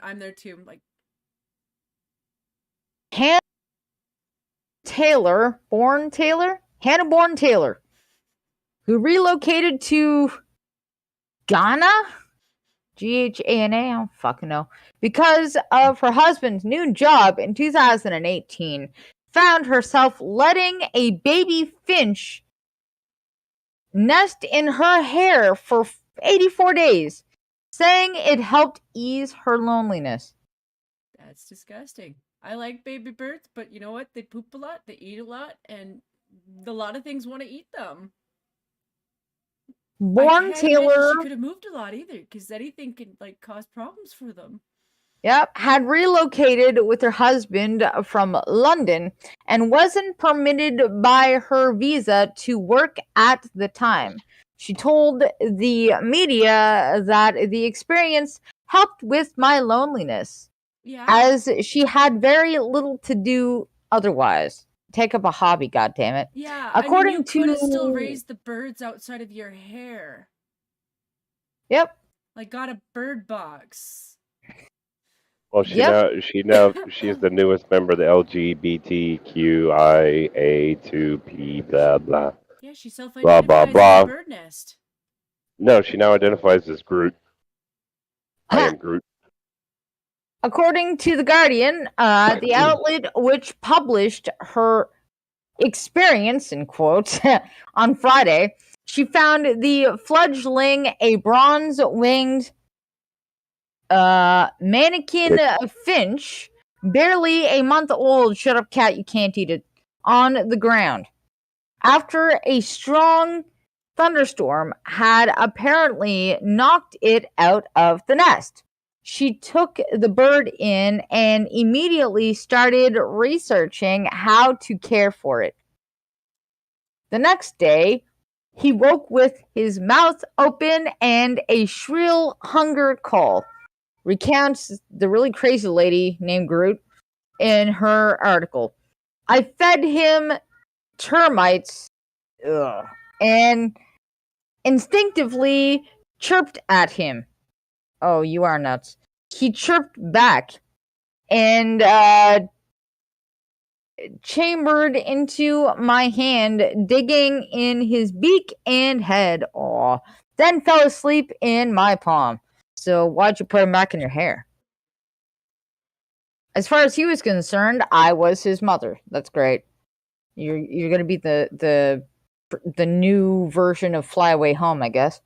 I'm there too. I'm like, Hannah Born Taylor, who relocated to Ghana, Ghana, I don't fucking know, because of her husband's new job in 2018, found herself letting a baby finch nest in her hair for 84 days, saying it helped ease her loneliness. that's disgusting. I like baby birds, but you know what? They poop a lot, they eat a lot, and a lot of things want to eat them. I Born can't imagine Taylor, she could have moved a lot either, because anything can like cause problems for them. yep, had relocated with her husband from London and wasn't permitted by her visa to work at the time. She told the media that the experience helped with my loneliness, Yeah. as she had very little to do otherwise. Take up a hobby, goddammit. Yeah. According you could have still to- raised the birds outside of your hair. Yep. Like got a bird box. Well, Yep. she's the newest member of the LGBTQIA2P blah blah. Yeah, she Blah, self-identifies blah, as a blah. bird nest. No, she now identifies as Groot. I am Groot. According to The Guardian, the outlet which published her experience, in quotes, on Friday, she found the fledgling a bronze-winged mannequin finch, barely a month old. Shut up, cat, you can't eat it. On the ground. After a strong thunderstorm had apparently knocked it out of the nest. She took the bird in and immediately started researching how to care for it. The next day, he woke with his mouth open and a shrill hunger call, recounts the really crazy lady named Groot in her article. I fed him termites and instinctively chirped at him. Oh, you are nuts. He chirped back and chambered into my hand, digging in his beak and head. Aw. Then fell asleep in my palm. So why'd you put him back in your hair? As far as he was concerned, I was his mother. That's great. You're gonna be the new version of Fly Away Home, I guess.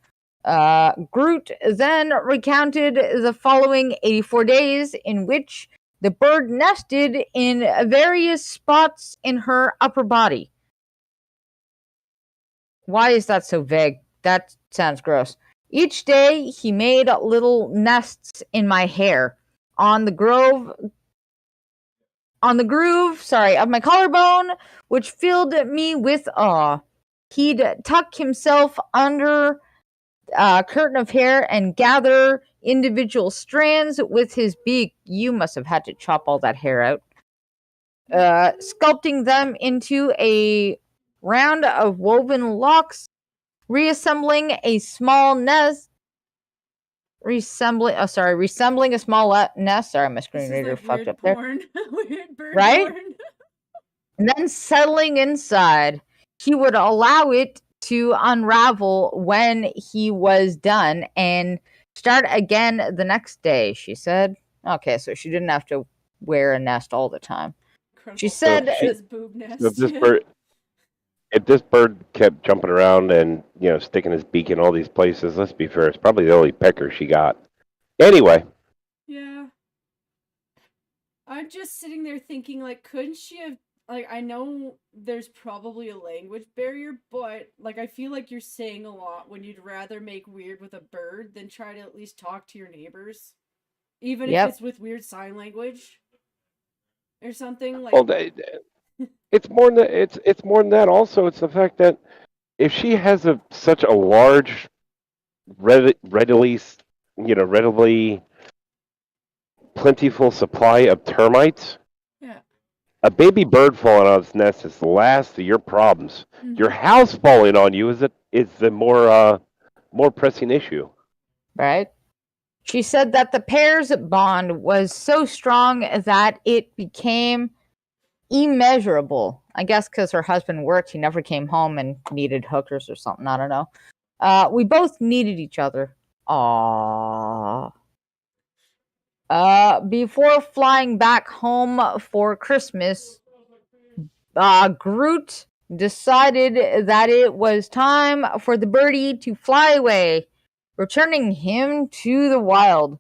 Groot then recounted the following 84 days in which the bird nested in various spots in her upper body. Why is that so vague? That sounds gross. Each day he made little nests in my hair, on the groove of my collarbone, which filled me with awe. He'd tuck himself under a curtain of hair and gather individual strands with his beak. You must have had to chop all that hair out. Sculpting them into a round of woven locks, reassembling a small nest. Resembling a small nest. Sorry, my screen reader fucked up there. Weird bird Right? porn. And then settling inside, he would allow it to unravel when he was done and start again the next day, she said. Okay, so she didn't have to wear a nest all the time. She said boob nest. If this bird kept jumping around and sticking his beak in all these places, let's be fair, it's probably the only pecker she got. Anyway, Yeah. I'm just sitting there thinking, like, couldn't she have like I know there's probably a language barrier, but like I feel like you're saying a lot when you'd rather make weird with a bird than try to at least talk to your neighbors, even if Yep. it's with weird sign language or something. Well, Like, it's more than it's more than that. Also, it's the fact that if she has such a large, readily, readily plentiful supply of termites, yeah. a baby bird falling out of its nest is the last of your problems. Your Mm-hmm. house falling on you is the more pressing issue. Right? She said that the pair's bond was so strong that it became immeasurable. I guess because her husband worked, he never came home and needed hookers or something. I don't know. We both needed each other. Aww. Before flying back home for Christmas, Groot decided that it was time for the birdie to fly away, returning him to the wild.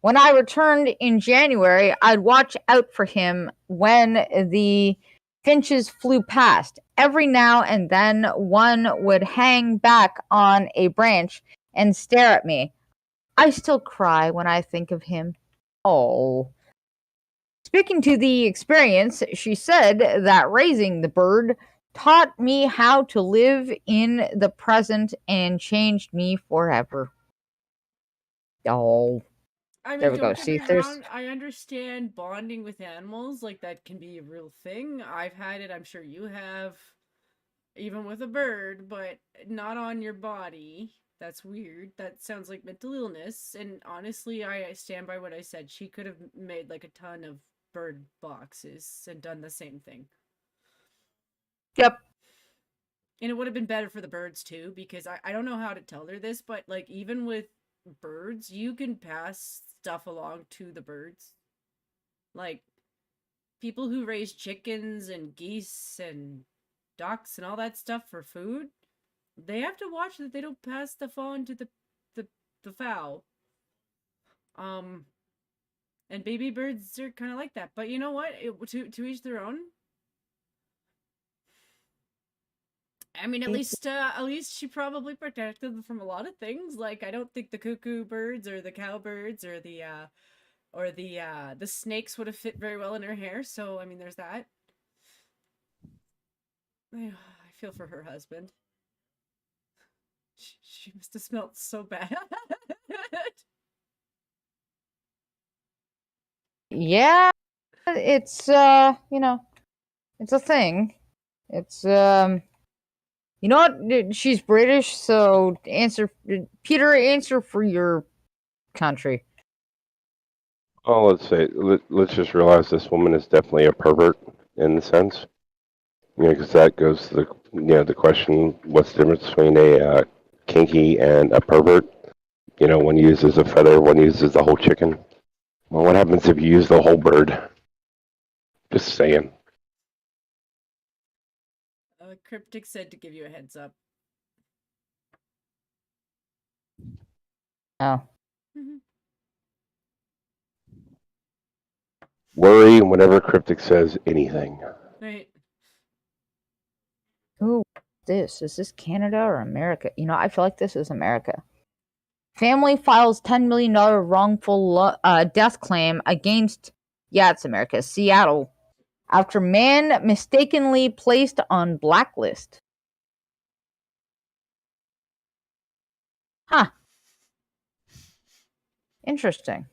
When I returned in January, I'd watch out for him when the finches flew past. Every now and then, one would hang back on a branch and stare at me. I still cry when I think of him. Oh. Speaking to the experience, she said that raising the bird taught me how to live in the present and changed me forever. Oh. I There mean, we go. don't get See, me there's wrong. I understand bonding with animals, like that can be a real thing. I've had it. I'm sure you have, even with a bird, but not on your body. That's weird. That sounds like mental illness. And honestly, I stand by what I said. She could have made like a ton of bird boxes and done the same thing. yep. And it would have been better for the birds too, because I don't know how to tell her this, but like even with birds, you can pass stuff along to the birds. Like people who raise chickens and geese and ducks and all that stuff for food, they have to watch that they don't pass stuff on to the, the fowl. Um and baby birds are kind of like that. But you know what? To each their own. I mean, at least she probably protected them from a lot of things. Like, I don't think the cuckoo birds or the cowbirds or the snakes would have fit very well in her hair. So, I mean, there's that. I feel for her husband. She must have smelled so bad. Yeah, it's it's a thing. It's you know what? She's British, so answer Peter, answer for your country. Oh, let's just realize this woman is definitely a pervert in the sense, because that goes to the question: what's the difference between a kinky and a pervert? One uses a feather, one uses the whole chicken. Well, what happens if you use the whole bird? Just saying. Cryptic said to give you a heads up. Oh. Mm-hmm. Worry whenever Cryptic says anything. Right. Ooh, is this Canada or America? I feel like this is America. Family files $10 million wrongful death claim against, yeah, it's America, Seattle, after man mistakenly placed on blacklist. Huh. Interesting.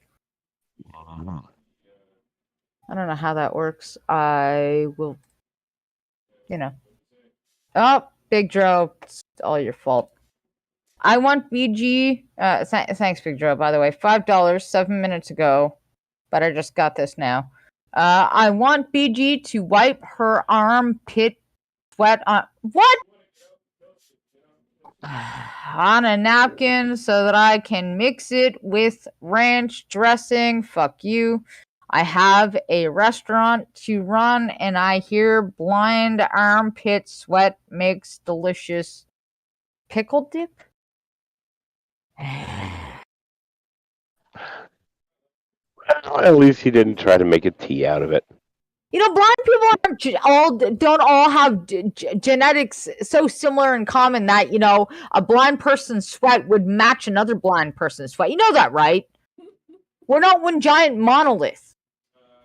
I don't know how that works. I will, Oh, Big Dro, it's all your fault. I want BG. Thanks, Big Dro, by the way. $5 7 minutes ago, but I just got this now. I want BG to wipe her armpit sweat on what? On a napkin so that I can mix it with ranch dressing. Fuck you. I have a restaurant to run and I hear blind armpit sweat makes delicious pickle dip. Well, at least he didn't try to make a tea out of it. You know, blind people don't all have genetics so similar in common that, you know, a blind person's sweat would match another blind person's sweat. You know that, right? We're not one giant monolith.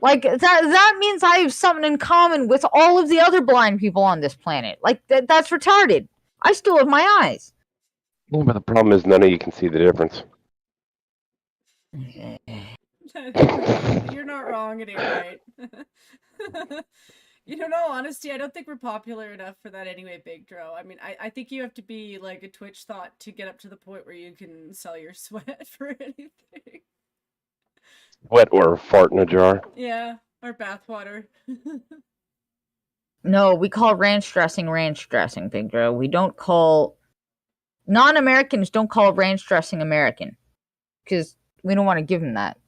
Like that means I have something in common with all of the other blind people on this planet. Like that's retarded. I still have my eyes. Yeah, but the problem is none of you can see the difference. You're not wrong, it ain't right. You know, in all honesty, I don't think we're popular enough for that anyway, Big Dro. I mean, I think you have to be like a Twitch thought to get up to the point where you can sell your sweat for anything. Wet or fart in a jar. Yeah, or bathwater. No, we call ranch dressing, Big Dro. We don't call non-Americans don't call ranch dressing American because we don't want to give them that.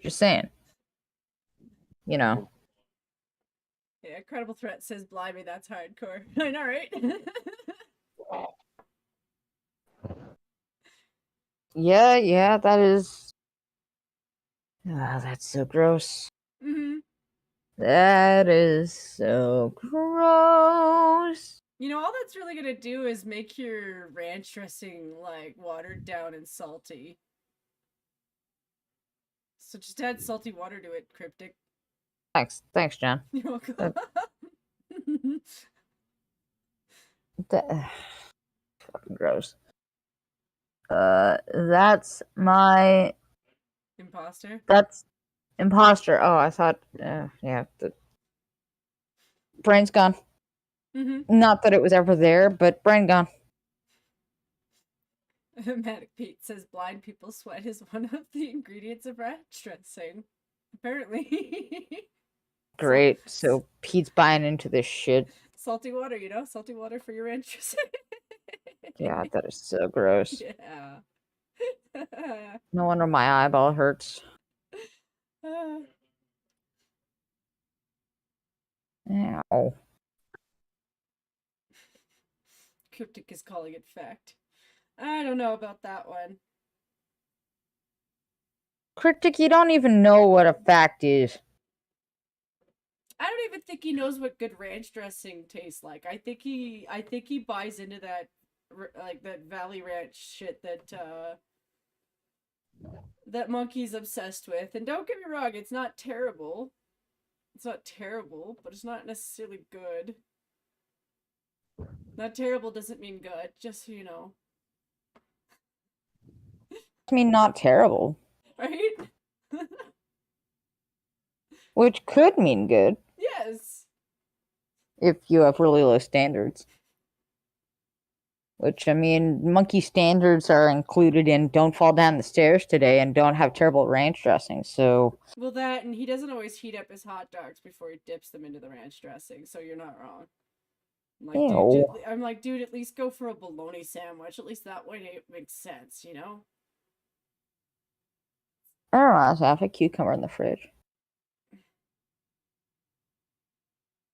Just saying. You know. Yeah, Credible Threat says, blimey, that's hardcore. I know, right? Yeah, that is. Ah, that's so gross. Mm-hmm. That is so gross. You know, all that's really gonna do is make your ranch dressing, like, watered down and salty. So just add salty water to it, Cryptic. Thanks, John. You're welcome. Fucking gross. That's my. Imposter? That's imposter. Oh, I thought. Yeah, the brain's gone. Mm-hmm. Not that it was ever there, but brain gone. Manic Pete says blind people's sweat is one of the ingredients of ranch dressing. Apparently. Great. So Pete's buying into this shit. Salty water, you know? Salty water for your ranch dressing. Yeah, that is so gross. Yeah. No wonder my eyeball hurts. Ow. Cryptic is calling it fact. I don't know about that one. Cryptic, you don't even know what a fact is. I don't even think he knows what good ranch dressing tastes like. I think he buys into that, like, that Valley Ranch shit that Monkey's obsessed with. And don't get me wrong, it's not terrible. It's not terrible, but it's not necessarily good. Not terrible doesn't mean good, just so you know. I mean, not terrible. Right? Which could mean good. Yes. If you have really low standards. Which, I mean, monkey standards are included in don't fall down the stairs today and don't have terrible ranch dressing, so... Well, that, and he doesn't always heat up his hot dogs before he dips them into the ranch dressing, so you're not wrong. I'm like, dude, at least go for a bologna sandwich. At least that way it makes sense, you know? I don't know, I have a cucumber in the fridge.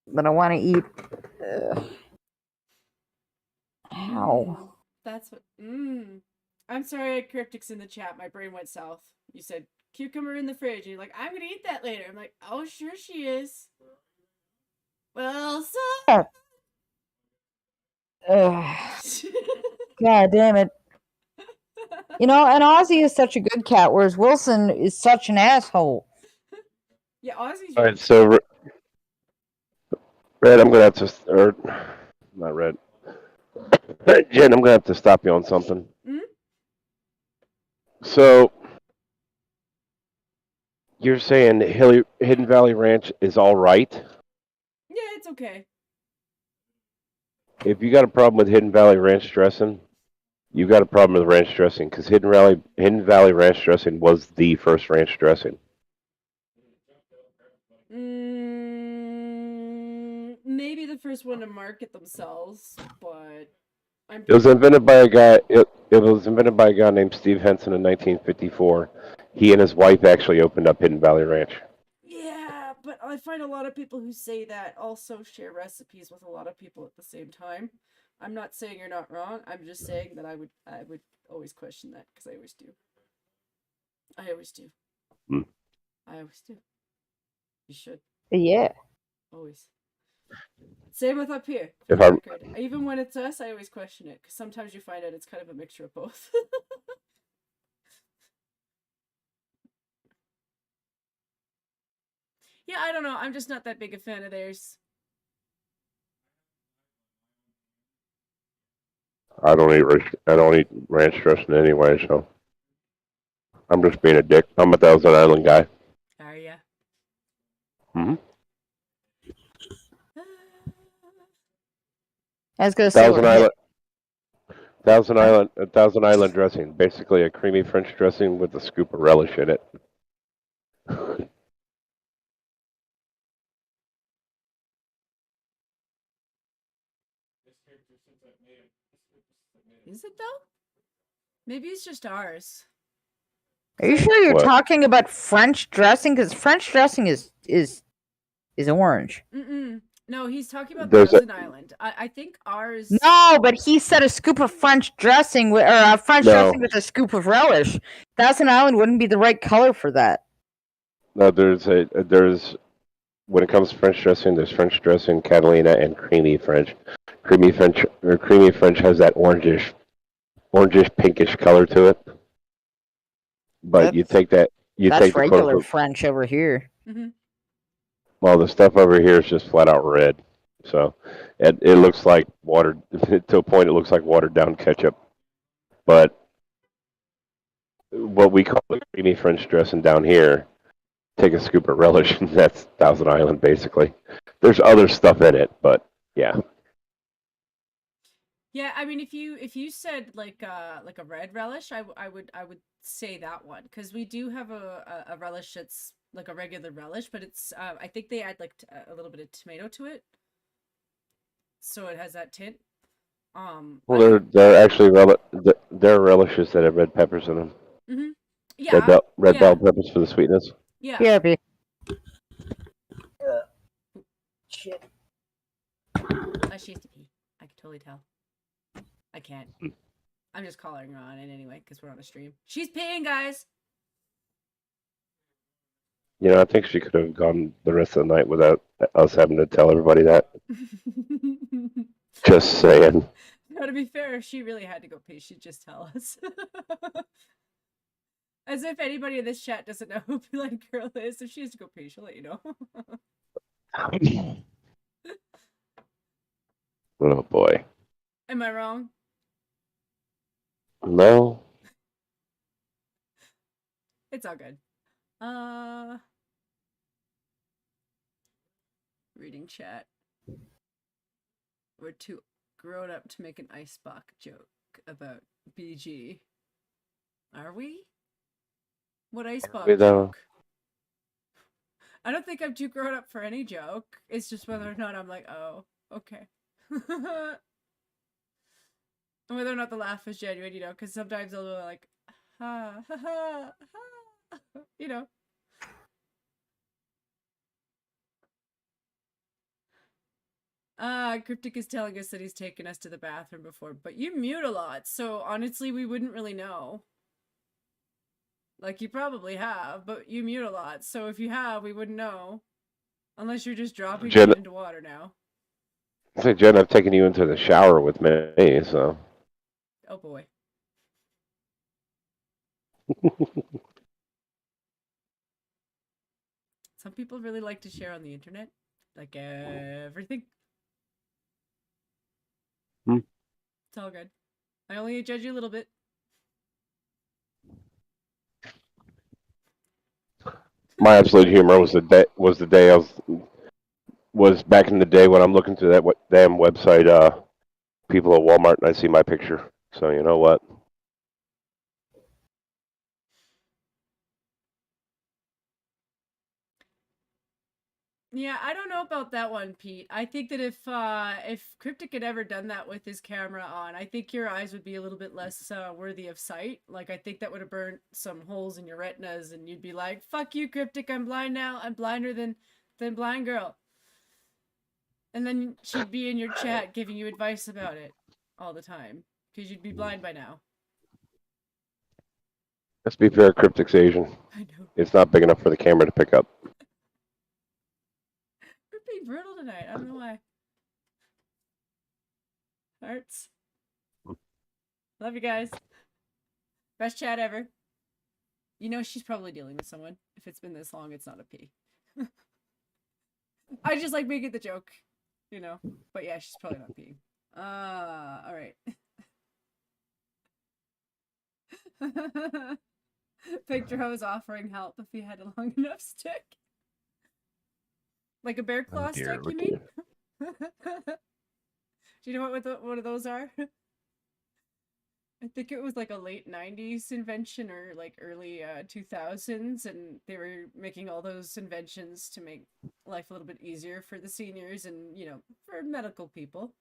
But I want to eat... Ow. That's what... I'm sorry, Cryptic's in the chat. My brain went south. You said, cucumber in the fridge. And you're like, I'm gonna eat that later. I'm like, oh, sure she is. Well, so... God damn it. You know, and Ozzy is such a good cat, whereas Wilson is such an asshole. Yeah, Ozzy's... Alright, so... Red, I'm going to have to... Or, not Red. Jen, I'm going to have to stop you on something. Mm-hmm. So... You're saying Hidden Valley Ranch is all right? Yeah, it's okay. If you got a problem with Hidden Valley Ranch dressing, you got a problem with ranch dressing, because Hidden Valley Ranch dressing was the first ranch dressing. Maybe the first one to market themselves, but It was invented by a guy. It was invented by a guy named Steve Henson in 1954. He and his wife actually opened up Hidden Valley Ranch. yeah, but I find a lot of people who say that also share recipes with a lot of people at the same time. I'm not saying you're not wrong. I'm just saying that I would always question that, because I always do. I always do. You should Yeah. always. Same with up here. For If the I record. Even when it's us, I always question it because sometimes you find out it's kind of a mixture of both. Yeah, I don't know. I'm just not that big a fan of theirs. I don't eat ranch dressing anyway, so I'm just being a dick. I'm a Thousand Island guy. Are ya? Hmm. I was gonna say Thousand we're hit. Island, Thousand Island dressing, basically a creamy French dressing with a scoop of relish in it. Is it though? Maybe it's just ours. Are you sure you're What? talking about French dressing? Because French dressing is orange. Mm-mm. No, he's talking about There's a, Thousand Island. I think ours. No, but he said a scoop of French dressing or a French dressing no, with a scoop of relish. Thousand Island wouldn't be the right color for that. no. There's when it comes to French dressing, there's French dressing, Catalina, and creamy French. Creamy French has that orangish pinkish color to it. But That's you that's take the quote regular unquote. French over here. Mm-hmm. Well, the stuff over here is just flat out red. So it looks like watered to a point. It looks like watered down ketchup. But what we call the creamy French dressing down here, take a scoop of relish, and that's Thousand Island basically. There's other stuff in it, but yeah. Yeah, I mean, if you said like a red relish, I would say that one because we do have a relish that's like a regular relish, but it's I think they add like a little bit of tomato to it, so it has that tint. Well, they're actually they're relishes that have red peppers in them. Mm-hmm. Yeah, Red yeah, bell peppers for the sweetness. yeah. Yeah, B. Shit. She has to pee. I can totally tell. I can't. I'm just calling her on it anyway because we're on a stream. She's peeing, guys. You know, I think she could have gone the rest of the night without us having to tell everybody that. Just saying. Now, to be fair, if she really had to go pee, she'd just tell us. As if anybody in this chat doesn't know who Blind Girl is. If she has to go pee, she'll let you know. Oh boy. Am I wrong? No. It's all good. Reading chat. We're too grown up to make an icebox joke about BG. Are we? What icebox we though? joke? I don't think I'm too grown up for any joke. It's just whether or not I'm like, oh, okay. And whether or not the laugh is genuine, you know, because sometimes I'll be like, ha, ha, ha, ha, you know. Cryptic is telling us that he's taken us to the bathroom before, but you mute a lot, so honestly, we wouldn't really know. Like, you probably have, but you mute a lot, so if you have, we wouldn't know. Unless you're just dropping it into water now. Say, Jen, I've taken you into the shower with me, so. Oh boy. Some people really like to share on the internet. Like everything. It's all good. I only judge you a little bit. My absolute humor was the day I was back in the day when I'm looking through that damn website, people at Walmart, and I see my picture. So you know what? Yeah, I don't know about that one, Pete. I think that if Cryptic had ever done that with his camera on, I think your eyes would be a little bit less worthy of sight. Like, I think that would have burnt some holes in your retinas, and you'd be like, "Fuck you, Cryptic! I'm blind now. I'm blinder than Blind Girl." And then she'd be in your chat giving you advice about it all the time because you'd be blind by now. Let's be fair, Cryptic's Asian. I know. It's not big enough for the camera to pick up. We're being brutal tonight. I don't know why. Hearts. Love you guys. Best chat ever. You know she's probably dealing with someone. If it's been this long, it's not a P. I just like making the joke, you know. But yeah, she's probably not peeing. All right. Picture I was offering help if he had a long enough stick. Like a bear claw stick, you mean? Do you know what one of those are? I think it was like a late 90s invention or like early 2000s, and they were making all those inventions to make life a little bit easier for the seniors and, you know, for medical people.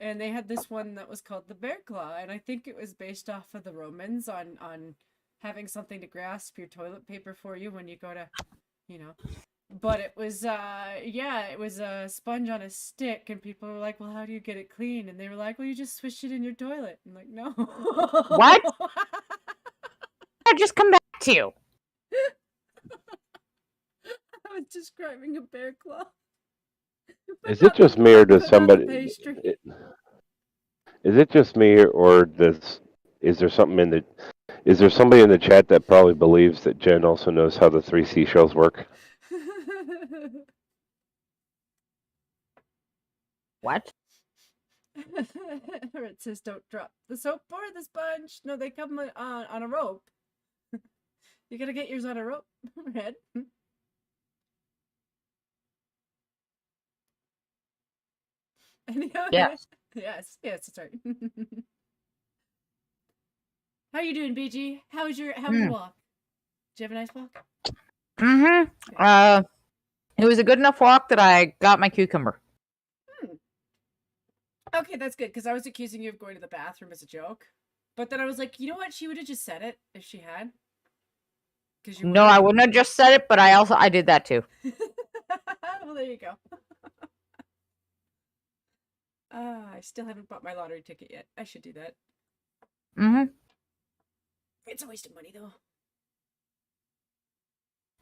And they had this one that was called the bear claw, and I think it was based off of the Romans on having something to grasp your toilet paper for you when you go to, you know. But it was it was a sponge on a stick, and people were like, well, how do you get it clean? And they were like, well, you just swish it in your toilet. I'm like, no. What? I just come back to you. I was describing a bear claw. But Is it just me, or does not the somebody? pastry. Is it just me, or is there something in the? Is there somebody in the chat that probably believes that Jen also knows how the 3 seashells work? What? It says don't drop the soap or the sponge. No, they come on a rope. You gotta get yours on a rope, Red. Yes. Yes, that's right. How you doing, BG? How was your walk? Did you have a nice walk? Mm-hmm. It was a good enough walk that I got my cucumber. Okay, that's good, because I was accusing you of going to the bathroom as a joke. But then I was like, you know what? She would have just said it if she had. No, I wouldn't have just said it, but I did that too. Well, there you go. I still haven't bought my lottery ticket yet. I should do that. Mm-hmm. It's a waste of money, though.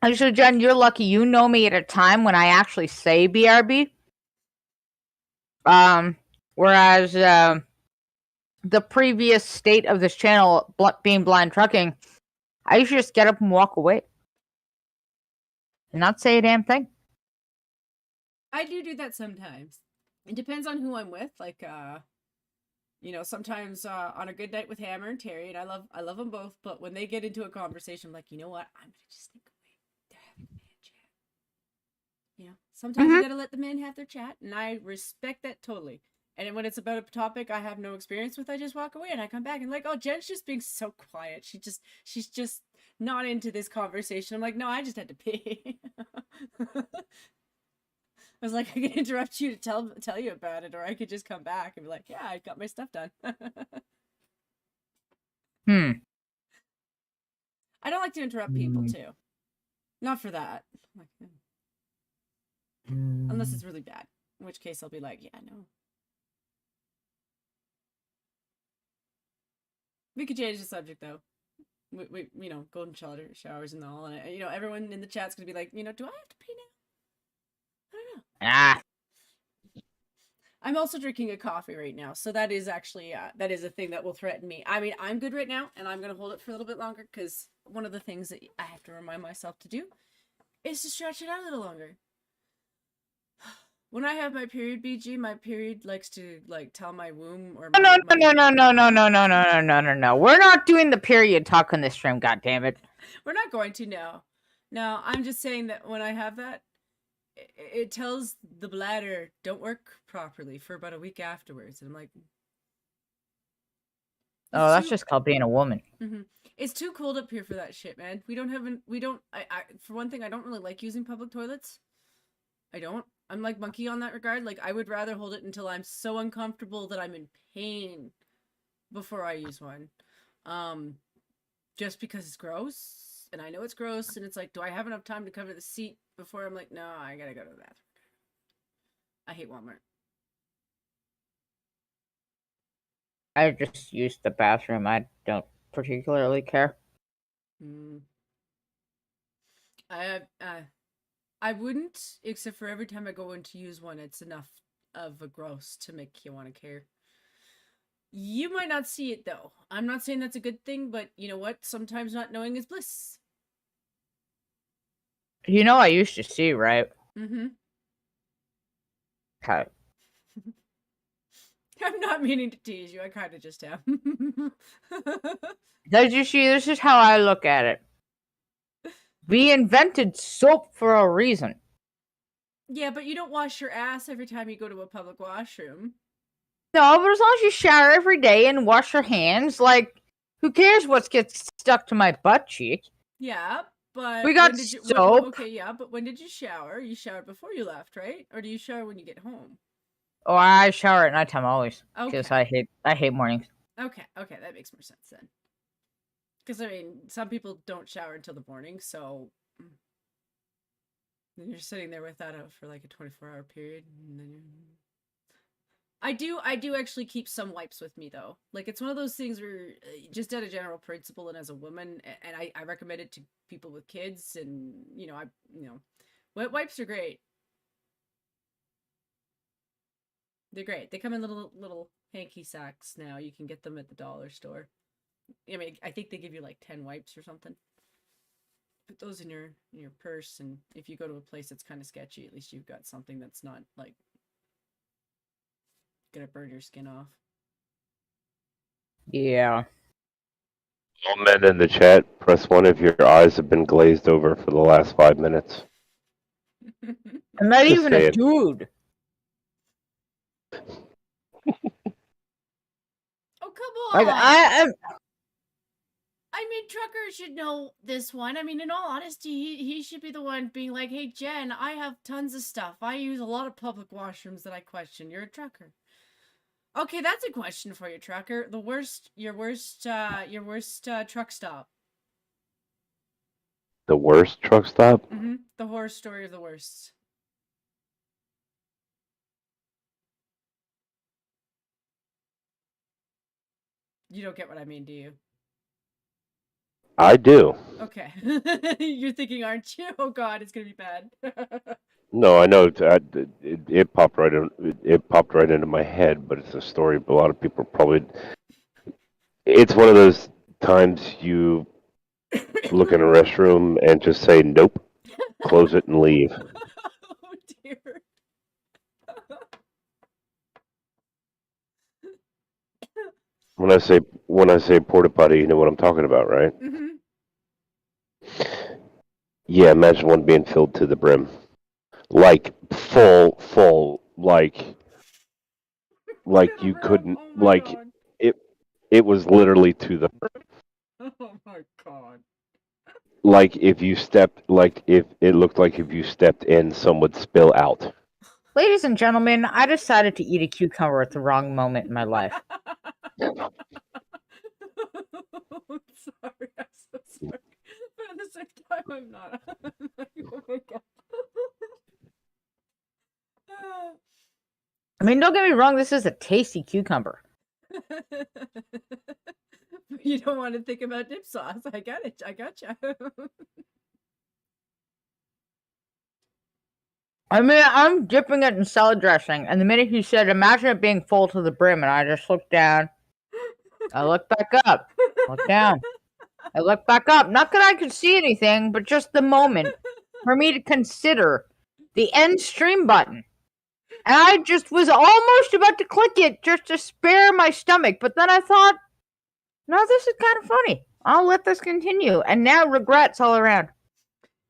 Actually, Jen, you're lucky. You know me at a time when I actually say BRB. Whereas the previous state of this channel, being blind trucking, I used to just get up and walk away and not say a damn thing. I do that sometimes. It depends on who I'm with. Like, you know, sometimes on a good night with Hammer and Terry, and I love them both. But when they get into a conversation, I'm like, you know what? I'm gonna just sneak away. They're having a man chat. You know, sometimes you gotta let the men have their chat, and I respect that totally. And when it's about a topic I have no experience with, I just walk away and I come back and like, oh, Jen's just being so quiet. She's just not into this conversation. I'm like, no, I just had to pee. I was like, I can interrupt you to tell you about it, or I could just come back and be like, yeah, I got my stuff done. I don't like to interrupt people too. Not for that. Like, unless it's really bad. In which case I'll be like, yeah, no. We could change the subject though. We you know, golden showers and all, and you know, everyone in the chat's gonna be like, you know, do I have to pee now? I don't know. I'm also drinking a coffee right now, so that is actually that is a thing that will threaten me. I mean, I'm good right now, and I'm gonna hold it for a little bit longer because one of the things that I have to remind myself to do is to stretch it out a little longer. When I have my period, BG, my period likes to like tell my womb or No. We're not doing the period talk on this stream. God damn it. We're not going to. No. I'm just saying that when I have that, it tells the bladder don't work properly for about a week afterwards, and I'm like, oh, that's just called being a woman. It's too cold up here for that shit, man. I for one thing, I don't really like using public toilets. I don't. I'm like Monkey on that regard. Like, I would rather hold it until I'm so uncomfortable that I'm in pain before I use one. Just because it's gross, and I know it's gross, and it's like, do I have enough time to cover the seat before I'm like, no, I gotta go to the bathroom. I hate Walmart. I just use the bathroom. I don't particularly care. Mm. I I wouldn't, except for every time I go in to use one, it's enough of a gross to make you want to care. You might not see it though. I'm not saying that's a good thing, but you know what? Sometimes not knowing is bliss. You know, I used to see, right? Mm-hmm. Okay. I'm not meaning to tease you. I kind of just am. Does you see? This is how I look at it. We invented soap for a reason. Yeah, but you don't wash your ass every time you go to a public washroom. No, but as long as you shower every day and wash your hands, like, who cares what gets stuck to my butt cheek? Yeah, but We got when did you? soap. Okay, yeah, but when did you shower? You showered before you left, right? Or do you shower when you get home? Oh, I shower at nighttime always because Okay. I hate mornings. Okay, that makes more sense then. Because I mean, some people don't shower until the morning, so then you're sitting there without it for like a 24-hour period, and then you're... I do actually keep some wipes with me though. Like it's one of those things where just out of general principle and as a woman, and I recommend it to people with kids, and wet wipes are great. They're great. They come in little hanky sacks now. You can get them at the dollar store. I mean, I think they give you like 10 wipes or something. Put those in your purse, and if you go to a place that's kind of sketchy, at least you've got something that's not like gonna burn your skin off. Yeah. All men in the chat, press 1 if your eyes have been glazed over for the last 5 minutes. I'm not Just even a saying. dude. Oh, come Like, on! I I mean, Trucker should know this one. I mean, in all honesty, he should be the one being like, "Hey, Jen, I have tons of stuff. I use a lot of public washrooms that I question. You're a trucker." Okay, that's a question for you, Trucker. Your worst truck stop. The worst truck stop? Mm-hmm. The horror story of the worst. You don't get what I mean, do you? I do. Okay. You're thinking, aren't you? Oh God, it's gonna be bad. No, I know. It popped right in. It popped right into my head, but it's a story. But a lot of people probably. It's one of those times you look in a restroom and just say nope, close it, and leave. Oh dear. When I say porta potty, you know what I'm talking about, right? Mm-hmm. Yeah, imagine one being filled to the brim, like full, like you couldn't, Oh my like God. it. It was literally to the brim. Oh my God. Like if you stepped, like if it looked like if you stepped in, some would spill out. ladies and gentlemen, I decided to eat a cucumber at the wrong moment in my life. Sorry, I'm so sorry. But at the same time, I'm not. I'm like, oh my God. I mean, don't get me wrong, this is a tasty cucumber. You don't want to think about dip sauce. I got it. I gotcha. I mean, I'm dipping it in salad dressing, and the minute you said, imagine it being full to the brim, and I just looked down, I looked back up, looked down, I looked back up. Not that I could see anything, but just the moment for me to consider the end stream button. And I just was almost about to click it just to spare my stomach, but then I thought, no, this is kind of funny. I'll let this continue. And now regrets all around.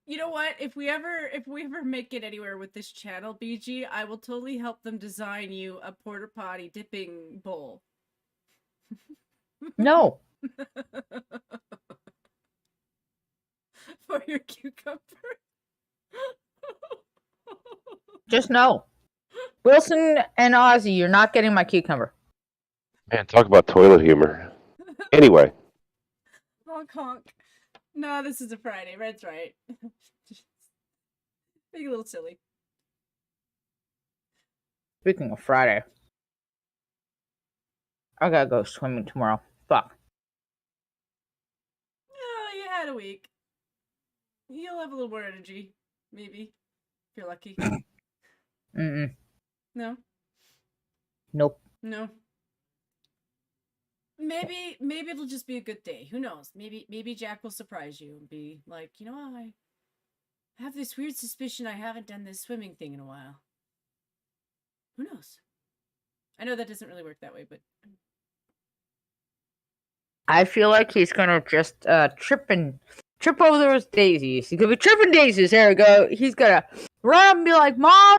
You know what? If we ever make it anywhere with this channel, BG, I will totally help them design you a porta potty dipping bowl. No. For your cucumber. Just no. Wilson and Ozzy, you're not getting my cucumber. Man, talk about toilet humor. Anyway, Honk honk. No, this is a Friday. Red's right. Being a little silly. Speaking of Friday, I gotta go swimming tomorrow. Fuck. Oh, you had a week. You'll have a little more energy, maybe, if you're lucky. Mm-mm. No? Nope. No. Maybe it'll just be a good day. Who knows? Maybe Jack will surprise you and be like, you know, I have this weird suspicion I haven't done this swimming thing in a while. Who knows? I know that doesn't really work that way, but I feel like he's gonna just trip over those daisies. He's gonna be tripping daisies. There we go. He's gonna run and be like, "Mom,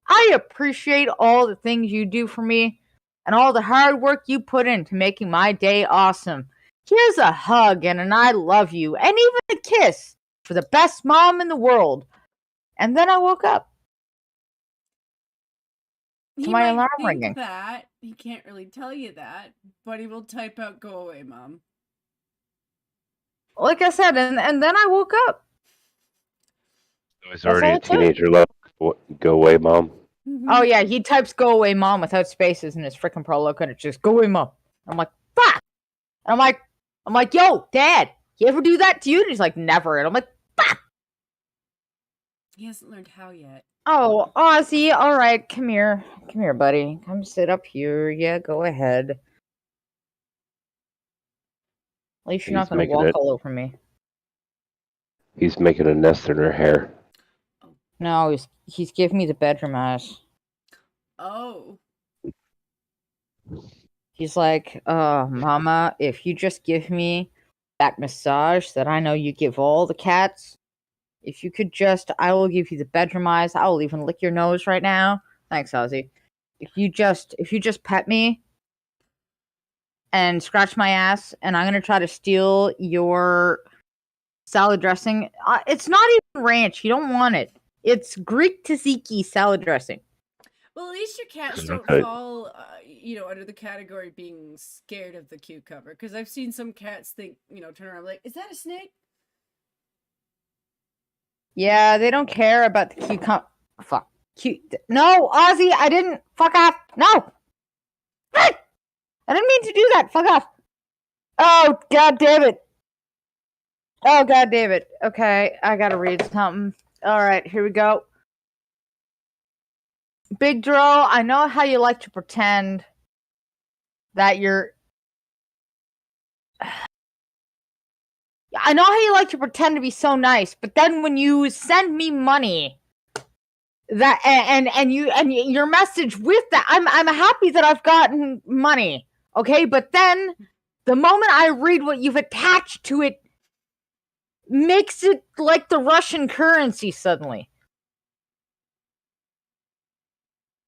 I appreciate all the things you do for me and all the hard work you put into making my day awesome. Here's a hug and an I love you and even a kiss for the best mom in the world." And then I woke up. he my might alarm think ringing. that. He can't really tell you that, but he will type out "Go away, Mom." Like I said, and then I woke up. So he's That's already all a it took. teenager. Go away, mom. Oh yeah, he types "Go away, Mom" without spaces in his freaking prologue, and it's just "Go away, Mom." I'm like, fuck. And I'm like, yo, Dad, you ever do that to you? And he's like, never. And I'm like, fuck. He hasn't learned how yet. Oh, Ozzy, all right, come here, buddy, come sit up here. Yeah, go ahead. At least you're not gonna walk all over me. He's making a nest in her hair. No, he's giving me the bedroom eyes. Oh. He's like, Mama, if you just give me that massage that I know you give all the cats, if you could just, I will give you the bedroom eyes. I will even lick your nose right now. Thanks, Ozzy. If you just pet me and scratch my ass, and I'm gonna try to steal your salad dressing. It's not even ranch. You don't want it. It's Greek tzatziki salad dressing. Well, at least your cats don't fall, under the category being scared of the cucumber. Because I've seen some cats think, turn around like, is that a snake? Yeah, they don't care about the cucumber. Fuck. No, Ozzy, I didn't. Fuck off. No. I didn't mean to do that. Fuck off. Oh, God damn it. Oh, God damn it. Okay, I gotta read something. Alright, here we go. Big Dro, I know how you like to pretend that you're... I know how you like to pretend to be so nice, but then when you send me money, that and your message with that, I'm happy that I've gotten money, okay? But then the moment I read what you've attached to it, makes it like the Russian currency suddenly.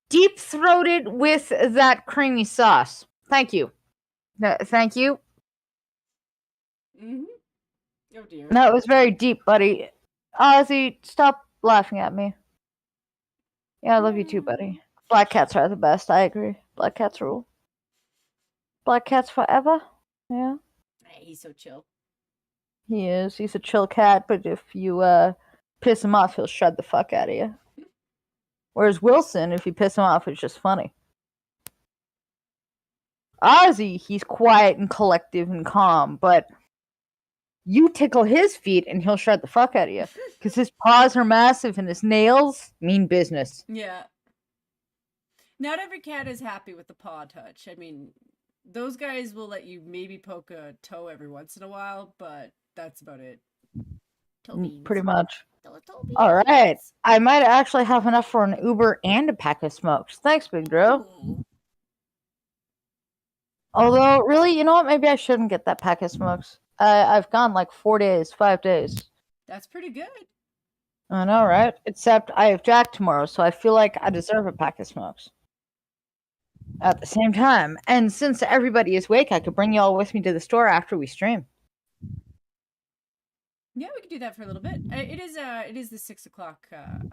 Deep-throated with that creamy sauce. Thank you. Thank you. Mm-hmm. Oh dear. That was very deep, buddy. Ozzy, stop laughing at me. Yeah, I love you too, buddy. Black cats are the best, I agree. Black cats rule. Black cats forever. Yeah. Hey, he's so chill. He is. He's a chill cat, but if you piss him off, he'll shred the fuck out of you. Whereas Wilson, if you piss him off, it's just funny. Ozzy, he's quiet and collective and calm, but you tickle his feet and he'll shred the fuck out of you. Because his paws are massive and his nails mean business. Yeah. Not every cat is happy with the paw touch. I mean, those guys will let you maybe poke a toe every once in a while, but that's about it. Pretty much. Toe All right. I might actually have enough for an Uber and a pack of smokes. Thanks, Big Drew. Ooh. Although, really, you know what? Maybe I shouldn't get that pack of smokes. I've gone like 5 days. That's pretty good. I know, right? Except I have Jack tomorrow, so I feel like I deserve a pack of smokes. At the same time, and since everybody is awake, I could bring you all with me to the store after we stream. Yeah, we can do that for a little bit. It is the 6 o'clock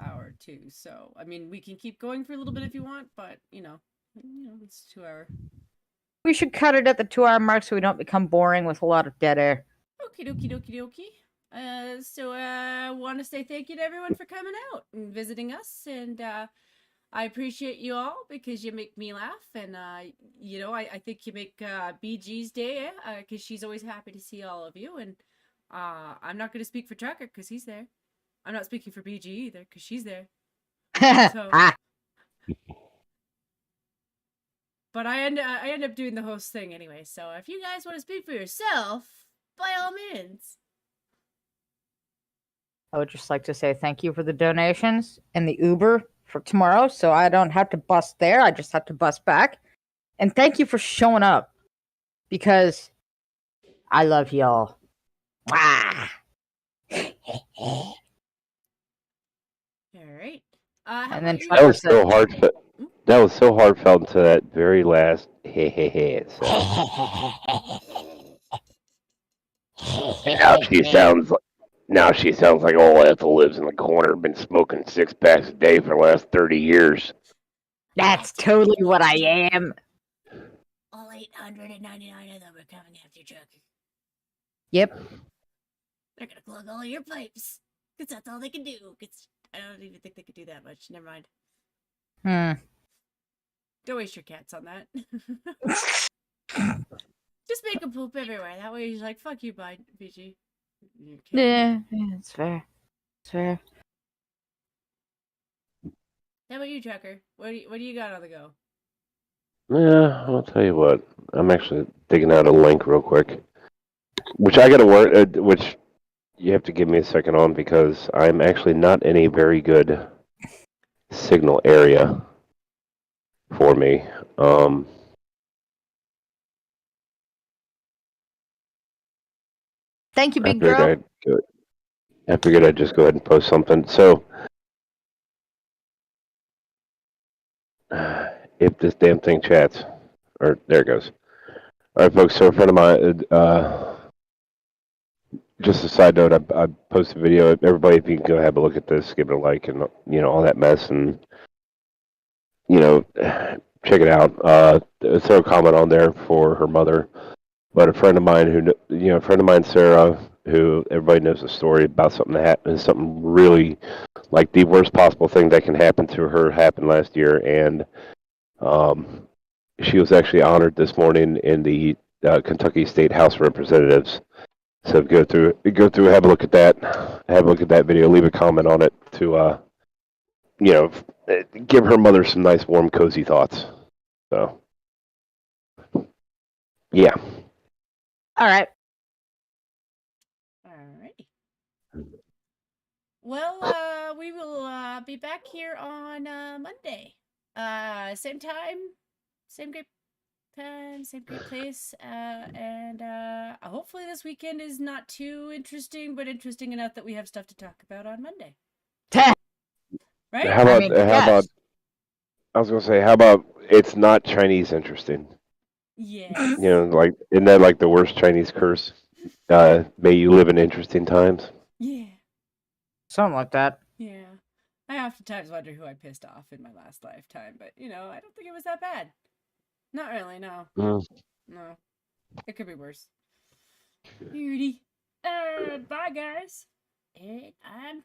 hour too. So I mean, we can keep going for a little bit if you want, but it's 2 hour. We should cut it at the 2 hour mark so we don't become boring with a lot of dead air. Okie dokie dokie dokie. So I want to say thank you to everyone for coming out and visiting us, and I appreciate you all because you make me laugh, and I think you make BG's day because she's always happy to see all of you, and I'm not going to speak for Trucker because he's there. I'm not speaking for BG either because she's there. So, Ah, but I end up doing the host thing anyway. So if you guys want to speak for yourself, by all means. I would just like to say thank you for the donations and the Uber for tomorrow, so I don't have to bus there. I just have to bus back. And thank you for showing up because I love y'all. Ah. All right. How And then about you? That was Trucker so hard. That was so heartfelt to that very last hey hey hey. Now she sounds like old Ethel lives in the corner, been smoking 6 packs a day for the last 30 years. That's totally what I am. All 899 of them are coming after Trucker. Yep. They're gonna clog all your pipes. Because that's all they can do. Cause I don't even think they could do that much. Never mind. Don't waste your cats on that. Just make them poop everywhere. That way you're like, fuck you, BG. Yeah, it's fair. It's fair. How about you, Trucker? What do you got on the go? Yeah, I'll tell you what. I'm actually digging out a link real quick, which I got to work. Which you have to give me a second on because I'm actually not in a very good signal area for me. Thank you, I big figured girl. I figured I'd just go ahead and post something. So, if this damn thing chats, or there it goes. All right, folks. So a friend of mine, just a side note, I posted a video. Everybody, if you can go have a look at this, give it a like, and all that mess, and check it out. Throw a comment on there for her mother. But a friend of mine a friend of mine, Sarah, who everybody knows the story about something that happened, something really like the worst possible thing that can happen to her happened last year, and she was actually honored this morning in the Kentucky State House of Representatives. So go through, have a look at that, video, leave a comment on it to, give her mother some nice, warm, cozy thoughts. So, yeah. All right. Alrighty. Well, we will be back here on Monday. Same time, same great time, same great place. And hopefully this weekend is not too interesting, but interesting enough that we have stuff to talk about on Monday. Right? How about, Yes. I was gonna say, how about it's not Chinese interesting? Yes. Like, isn't that like the worst Chinese curse? May you live in interesting times. Yeah. Something like that. Yeah. I oftentimes wonder who I pissed off in my last lifetime, but I don't think it was that bad. Not really, no. Mm. No. It could be worse. Beauty. Bye guys. And I'm